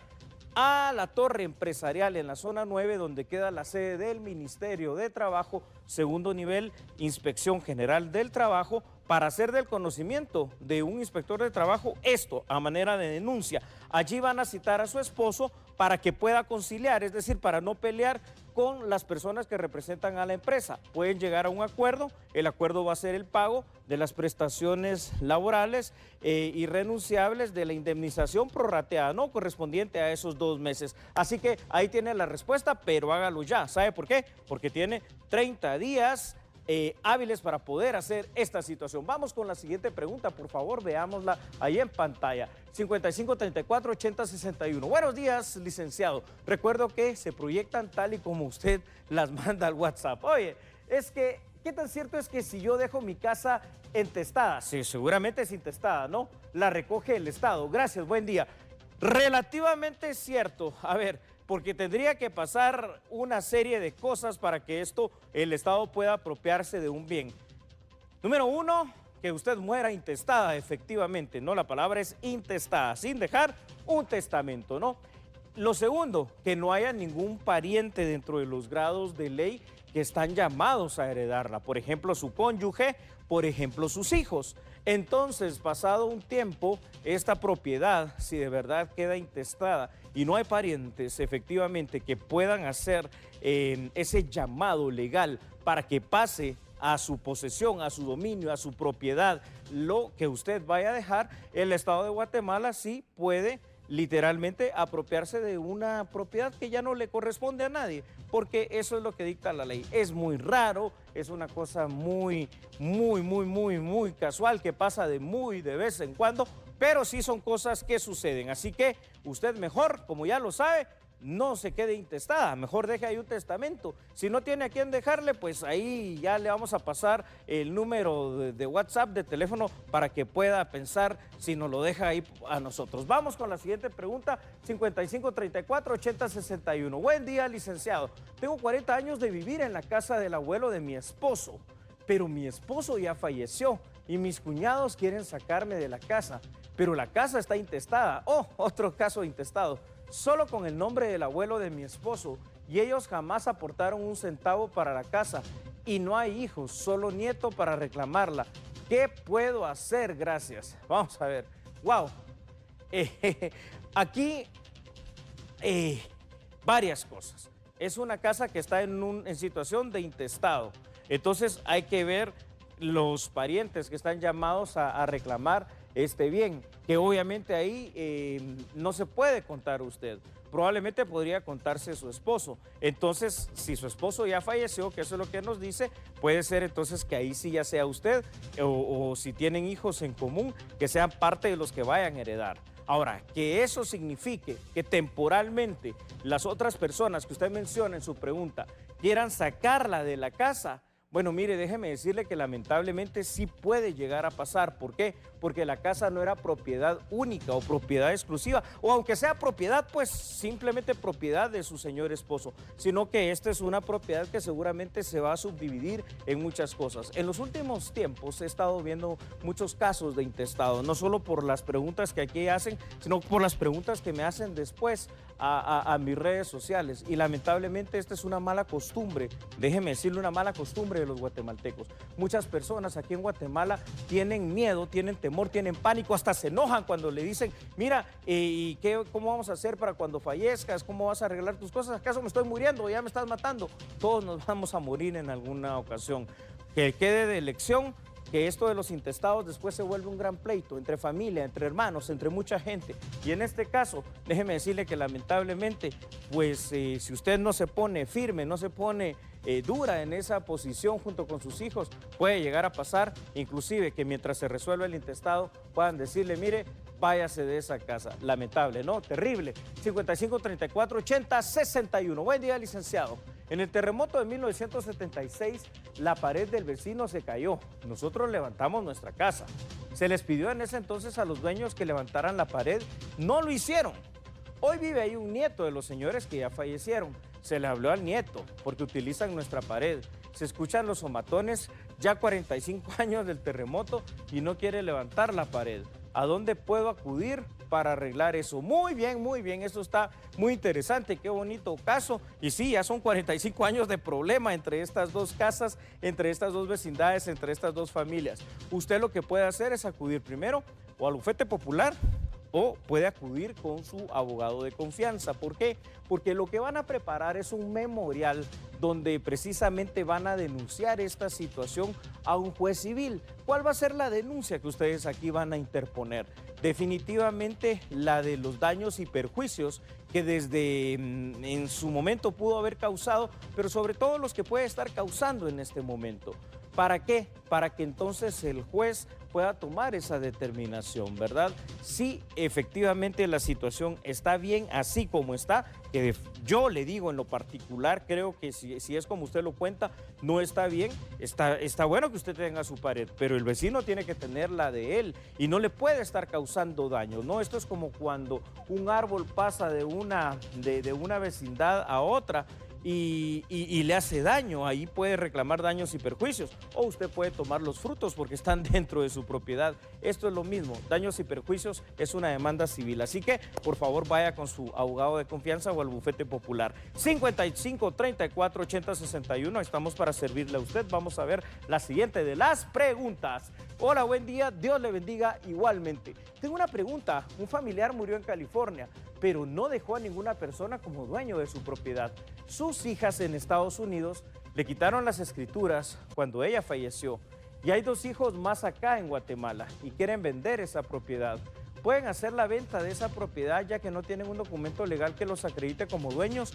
A la torre empresarial en la zona 9, donde queda la sede del Ministerio de Trabajo, segundo nivel, Inspección General del Trabajo, para hacer del conocimiento de un inspector de trabajo esto a manera de denuncia. Allí van a citar a su esposo para que pueda conciliar, es decir, para no pelear con las personas que representan a la empresa. Pueden llegar a un acuerdo, el acuerdo va a ser el pago de las prestaciones laborales irrenunciables de la indemnización prorrateada, no correspondiente a esos 2 meses. Así que ahí tiene la respuesta, pero hágalo ya. ¿Sabe por qué? Porque tiene 30 días hábiles para poder hacer esta situación. Vamos con la siguiente pregunta, por favor, veámosla ahí en pantalla. 55 34 80 61. Buenos días, licenciado. Recuerdo que se proyectan tal y como usted las manda al WhatsApp. Oye, es que, ¿qué tan cierto es que si yo dejo mi casa entestada? Sí, seguramente es intestada, ¿no? La recoge el Estado. Gracias, buen día. Relativamente cierto. A ver, porque tendría que pasar una serie de cosas para que el Estado pueda apropiarse de un bien. Número 1, que usted muera intestada, efectivamente, ¿no? La palabra es intestada, sin dejar un testamento, ¿no? Lo segundo, que no haya ningún pariente dentro de los grados de ley que están llamados a heredarla. Por ejemplo, su cónyuge, por ejemplo, sus hijos. Entonces, pasado un tiempo, esta propiedad, si de verdad queda intestada y no hay parientes efectivamente que puedan hacer ese llamado legal para que pase a su posesión, a su dominio, a su propiedad, lo que usted vaya a dejar, el Estado de Guatemala sí puede literalmente apropiarse de una propiedad que ya no le corresponde a nadie, porque eso es lo que dicta la ley. Es muy raro, es una cosa muy casual, que pasa de vez en cuando, pero sí son cosas que suceden. Así que usted mejor, como ya lo sabe, no se quede intestada, mejor deje ahí un testamento. Si no tiene a quién dejarle, pues ahí ya le vamos a pasar el número de WhatsApp, de teléfono, para que pueda pensar si nos lo deja ahí a nosotros. Vamos con la siguiente pregunta, 55 34 80 61. Buen día, licenciado. Tengo 40 años de vivir en la casa del abuelo de mi esposo, pero mi esposo ya falleció y mis cuñados quieren sacarme de la casa, pero la casa está intestada. Oh, otro caso intestado. Solo con el nombre del abuelo de mi esposo, y ellos jamás aportaron un centavo para la casa, y no hay hijos, solo nieto para reclamarla. ¿Qué puedo hacer? Gracias. Vamos a ver. Wow. Aquí varias cosas. Es una casa que está en situación de intestado. Entonces hay que ver los parientes que están llamados a reclamar este bien, que obviamente ahí no se puede contar usted. Probablemente podría contarse su esposo. Entonces, si su esposo ya falleció, que eso es lo que nos dice, puede ser entonces que ahí sí ya sea usted o si tienen hijos en común, que sean parte de los que vayan a heredar. Ahora, que eso signifique que temporalmente las otras personas que usted menciona en su pregunta quieran sacarla de la casa, bueno, mire, déjeme decirle que lamentablemente sí puede llegar a pasar. ¿Por qué? Porque la casa no era propiedad única o propiedad exclusiva, o aunque sea propiedad, pues simplemente propiedad de su señor esposo, sino que esta es una propiedad que seguramente se va a subdividir en muchas cosas. En los últimos tiempos he estado viendo muchos casos de intestado, no solo por las preguntas que aquí hacen, sino por las preguntas que me hacen después a mis redes sociales. Y lamentablemente esta es una mala costumbre, déjeme decirle, una mala costumbre de los guatemaltecos. Muchas personas aquí en Guatemala tienen miedo, tienen temor, tienen pánico, hasta se enojan cuando le dicen, mira, ¿y cómo vamos a hacer para cuando fallezcas? ¿Cómo vas a arreglar tus cosas? ¿Acaso me estoy muriendo? ¿Ya me estás matando? Todos nos vamos a morir en alguna ocasión. Que quede de lección que esto de los intestados después se vuelve un gran pleito entre familia, entre hermanos, entre mucha gente. Y en este caso, déjeme decirle que lamentablemente, pues si usted no se pone firme, no se pone dura en esa posición junto con sus hijos, puede llegar a pasar, inclusive que mientras se resuelve el intestado, puedan decirle, mire, váyase de esa casa. Lamentable, ¿no? Terrible. 55 34 80 61. Buen día, licenciado. En el terremoto de 1976, la pared del vecino se cayó. Nosotros levantamos nuestra casa. Se les pidió en ese entonces a los dueños que levantaran la pared. No lo hicieron. Hoy vive ahí un nieto de los señores que ya fallecieron. Se le habló al nieto porque utilizan nuestra pared. Se escuchan los somatones, ya 45 años del terremoto y no quiere levantar la pared. ¿A dónde puedo acudir para arreglar eso? Muy bien, eso está muy interesante, qué bonito caso. Y sí, ya son 45 años de problema entre estas dos casas, entre estas dos vecindades, entre estas dos familias. Usted lo que puede hacer es acudir primero o al bufete popular o puede acudir con su abogado de confianza. ¿Por qué? Porque lo que van a preparar es un memorial donde precisamente van a denunciar esta situación a un juez civil. ¿Cuál va a ser la denuncia que ustedes aquí van a interponer? Definitivamente la de los daños y perjuicios que desde en su momento pudo haber causado, pero sobre todo los que puede estar causando en este momento. ¿Para qué? Para que entonces el juez pueda tomar esa determinación, ¿verdad? Si efectivamente la situación está bien así como está, que yo le digo en lo particular, creo que si es como usted lo cuenta, no está bien, está bueno que usted tenga su pared, pero el vecino tiene que tener la de él y no le puede estar causando daño, ¿no? Esto es como cuando un árbol pasa de una vecindad a otra y le hace daño, ahí puede reclamar daños y perjuicios, o usted puede tomar los frutos porque están dentro de su propiedad. Esto es lo mismo, daños y perjuicios es una demanda civil, así que por favor vaya con su abogado de confianza o al bufete popular. 55 34 80 61, estamos para servirle a usted. Vamos a ver la siguiente de las preguntas. Hola, buen día, Dios le bendiga igualmente. Tengo una pregunta, un familiar murió en California, pero no dejó a ninguna persona como dueño de su propiedad. Sus hijas en Estados Unidos le quitaron las escrituras cuando ella falleció y hay 2 hijos más acá en Guatemala y quieren vender esa propiedad. Pueden hacer la venta de esa propiedad ya que no tienen un documento legal que los acredite como dueños.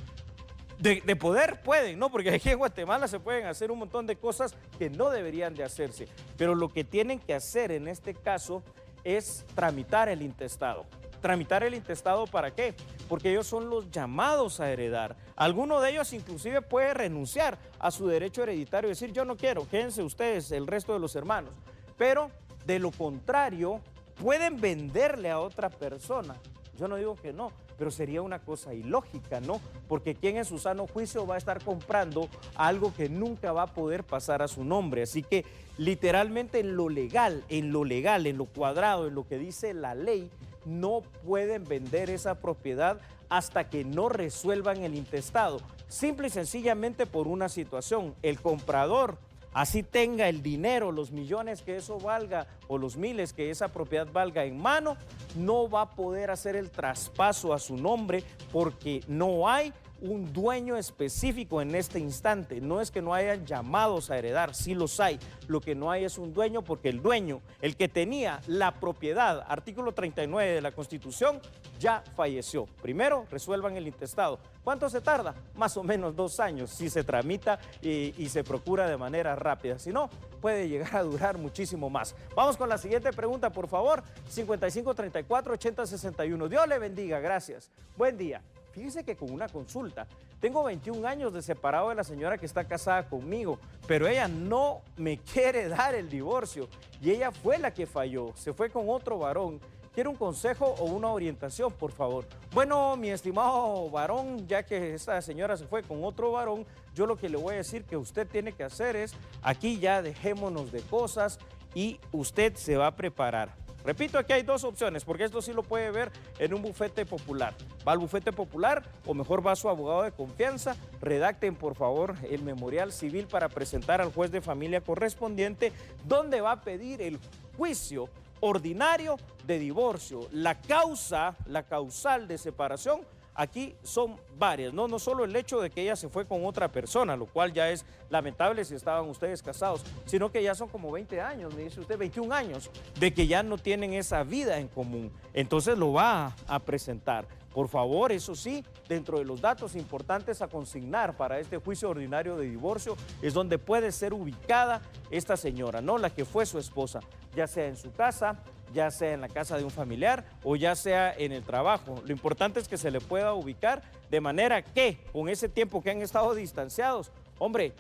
De poder pueden, ¿no? Porque aquí en Guatemala se pueden hacer un montón de cosas que no deberían de hacerse. Pero lo que tienen que hacer en este caso es tramitar el intestado. ¿Tramitar el intestado para qué? Porque ellos son los llamados a heredar. Alguno de ellos inclusive puede renunciar a su derecho hereditario y decir, yo no quiero, quédense ustedes, el resto de los hermanos. Pero de lo contrario, pueden venderle a otra persona. Yo no digo que no, pero sería una cosa ilógica, ¿no? Porque ¿quién en su sano juicio va a estar comprando algo que nunca va a poder pasar a su nombre? Así que literalmente en lo legal, en lo cuadrado, en lo que dice la ley, no pueden vender esa propiedad hasta que no resuelvan el intestado. Simple y sencillamente por una situación, el comprador, así tenga el dinero, los millones que eso valga o los miles que esa propiedad valga en mano, no va a poder hacer el traspaso a su nombre porque no hay un dueño específico en este instante. No es que no hayan llamados a heredar, sí los hay. Lo que no hay es un dueño, porque el dueño, el que tenía la propiedad, artículo 39 de la Constitución, ya falleció. Primero, resuelvan el intestado. ¿Cuánto se tarda? Más o menos 2 años, si se tramita y se procura de manera rápida. Si no, puede llegar a durar muchísimo más. Vamos con la siguiente pregunta, por favor. 5534-8061. Dios le bendiga, gracias. Buen día. Fíjese que con una consulta, tengo 21 años de separado de la señora que está casada conmigo, pero ella no me quiere dar el divorcio y ella fue la que falló, se fue con otro varón. ¿Quiere un consejo o una orientación, por favor? Bueno, mi estimado varón, ya que esta señora se fue con otro varón, yo lo que le voy a decir que usted tiene que hacer es, aquí ya dejémonos de cosas y usted se va a preparar. Repito, aquí hay 2 opciones, porque esto sí lo puede ver en un bufete popular. Va al bufete popular o mejor va a su abogado de confianza. Redacten, por favor, el memorial civil para presentar al juez de familia correspondiente, donde va a pedir el juicio ordinario de divorcio. La causal de separación, aquí son varias, no solo el hecho de que ella se fue con otra persona, lo cual ya es lamentable si estaban ustedes casados, sino que ya son como 20 años, me dice usted, 21 años, de que ya no tienen esa vida en común. Entonces lo va a presentar. Por favor, eso sí, dentro de los datos importantes a consignar para este juicio ordinario de divorcio es donde puede ser ubicada esta señora, ¿no? La que fue su esposa, ya sea en su casa, ya sea en la casa de un familiar o ya sea en el trabajo. Lo importante es que se le pueda ubicar de manera que con ese tiempo que han estado distanciados, hombre,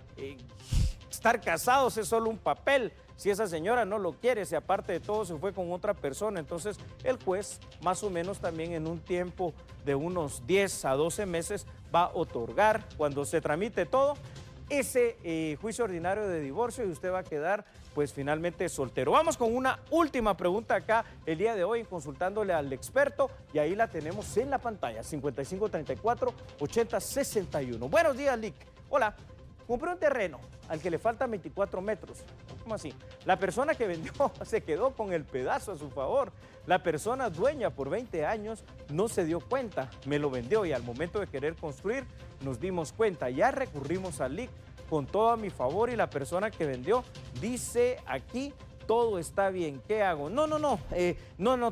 estar casados es solo un papel. Si esa señora no lo quiere, si aparte de todo se fue con otra persona, entonces el juez más o menos también en un tiempo de unos 10 a 12 meses va a otorgar, cuando se tramite todo, ese juicio ordinario de divorcio y usted va a quedar pues finalmente soltero. Vamos con una última pregunta acá el día de hoy, consultándole al experto, y ahí la tenemos en la pantalla, 5534-8061. Buenos días, Lick. Hola. Compré un terreno al que le faltan 24 metros. ¿Cómo así? La persona que vendió se quedó con el pedazo a su favor. La persona dueña por 20 años no se dio cuenta, me lo vendió y al momento de querer construir nos dimos cuenta. Ya recurrimos al LIC con todo a mi favor y la persona que vendió dice aquí todo está bien. ¿Qué hago? No,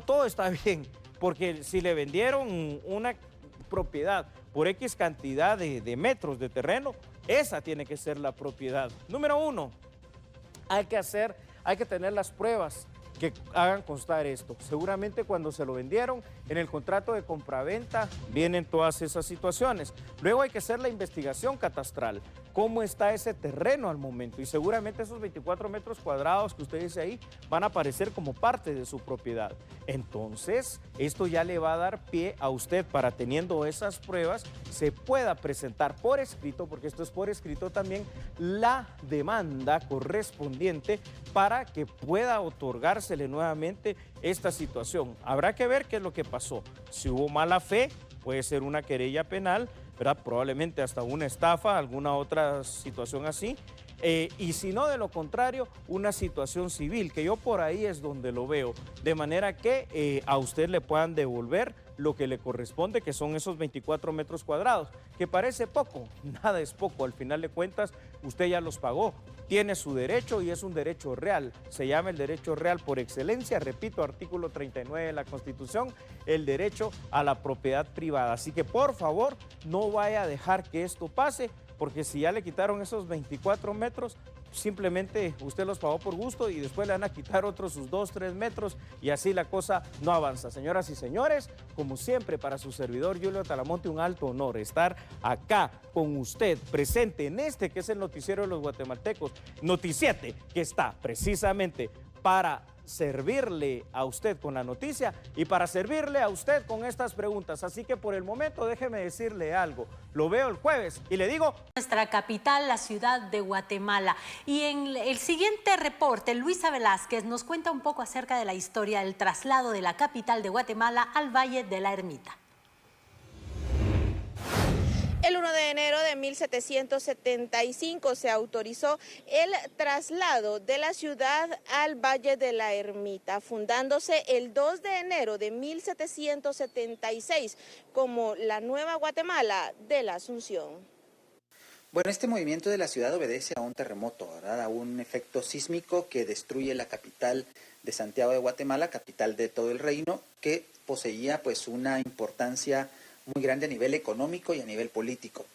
todo está bien, porque si le vendieron una propiedad por X cantidad de metros de terreno, esa tiene que ser la propiedad. Número 1, hay que tener las pruebas que hagan constar esto. Seguramente cuando se lo vendieron, en el contrato de compraventa vienen todas esas situaciones. Luego hay que hacer la investigación catastral. ¿Cómo está ese terreno al momento? Y seguramente esos 24 metros cuadrados que usted dice ahí van a aparecer como parte de su propiedad. Entonces, esto ya le va a dar pie a usted para, teniendo esas pruebas, se pueda presentar por escrito, porque esto es por escrito también, la demanda correspondiente para que pueda otorgársele nuevamente esta situación. Habrá que ver qué es lo que pasó. Si hubo mala fe, puede ser una querella penal, ¿verdad? Probablemente hasta una estafa, alguna otra situación así. Y si no, de lo contrario, una situación civil, que yo por ahí es donde lo veo, de manera que a usted le puedan devolver lo que le corresponde, que son esos 24 metros cuadrados, que parece poco, nada es poco, al final de cuentas usted ya los pagó, tiene su derecho y es un derecho real, se llama el derecho real por excelencia, repito, artículo 39 de la Constitución, el derecho a la propiedad privada. Así que por favor, no vaya a dejar que esto pase, porque si ya le quitaron esos 24 metros, simplemente usted los pagó por gusto y después le van a quitar otros sus 2, 3 metros y así la cosa no avanza. Señoras y señores, como siempre para su servidor Julio Talamonte, un alto honor estar acá con usted, presente en este que es el noticiero de los guatemaltecos, Noti7, que está precisamente para servirle a usted con la noticia y para servirle a usted con estas preguntas. Así que por el momento déjeme decirle algo. Lo veo el jueves y le digo... Nuestra capital, la ciudad de Guatemala. Y en el siguiente reporte, Luisa Velázquez nos cuenta un poco acerca de la historia del traslado de la capital de Guatemala al Valle de la Ermita. El 1 de enero de 1775 se autorizó el traslado de la ciudad al Valle de la Ermita, fundándose el 2 de enero de 1776 como la Nueva Guatemala de la Asunción. Bueno, este movimiento de la ciudad obedece a un terremoto, ¿verdad? A un efecto sísmico que destruye la capital de Santiago de Guatemala, capital de todo el reino, que poseía pues una importancia muy grande a nivel económico y a nivel político.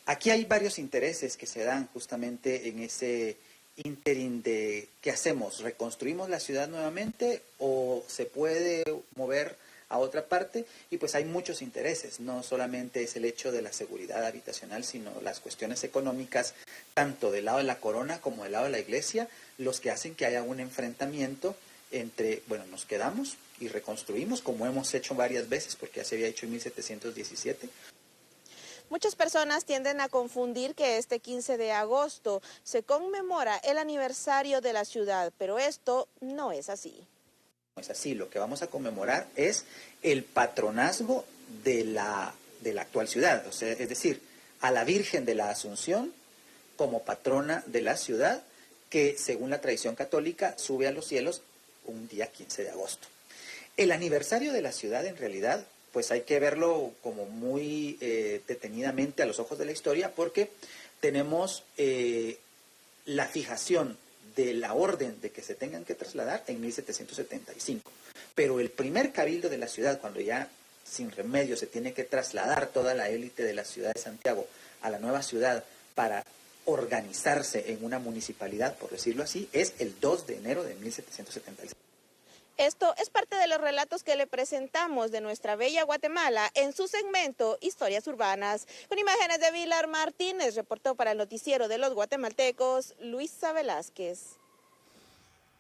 Aquí hay varios intereses que se dan justamente en ese ínterin de ¿qué hacemos? ¿Reconstruimos la ciudad nuevamente o se puede mover a otra parte? Y pues hay muchos intereses, no solamente es el hecho de la seguridad habitacional, sino las cuestiones económicas, tanto del lado de la corona como del lado de la iglesia, los que hacen que haya un enfrentamiento entre, bueno, nos quedamos y reconstruimos, como hemos hecho varias veces, porque ya se había hecho en 1717. Muchas personas tienden a confundir que este 15 de agosto se conmemora el aniversario de la ciudad, pero esto no es así. No es así, lo que vamos a conmemorar es el patronazgo de la actual ciudad, o sea, es decir, a la Virgen de la Asunción como patrona de la ciudad, que según la tradición católica sube a los cielos un día 15 de agosto. El aniversario de la ciudad en realidad pues hay que verlo como muy detenidamente a los ojos de la historia, porque tenemos la fijación de la orden de que se tengan que trasladar en 1775. Pero el primer cabildo de la ciudad, cuando ya sin remedio se tiene que trasladar toda la élite de la ciudad de Santiago a la nueva ciudad para organizarse en una municipalidad, por decirlo así, es el 2 de enero de 1776. Esto es parte de los relatos que le presentamos de nuestra bella Guatemala en su segmento Historias Urbanas. Con imágenes de Vilar Martínez, reportó para el noticiero de los guatemaltecos, Luisa Velázquez.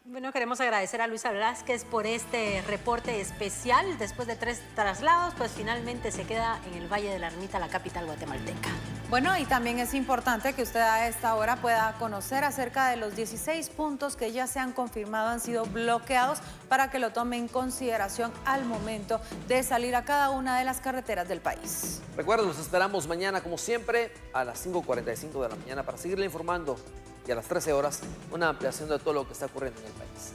Bueno, queremos agradecer a Luisa Velázquez por este reporte especial. Después de 3 traslados, pues finalmente se queda en el Valle de la Ermita, la capital guatemalteca. Bueno, y también es importante que usted a esta hora pueda conocer acerca de los 16 puntos que ya se han confirmado han sido bloqueados, para que lo tome en consideración al momento de salir a cada una de las carreteras del país. Recuerden, nos esperamos mañana, como siempre, a las 5:45 de la mañana para seguirle informando, y a las 13 horas una ampliación de todo lo que está ocurriendo en el país.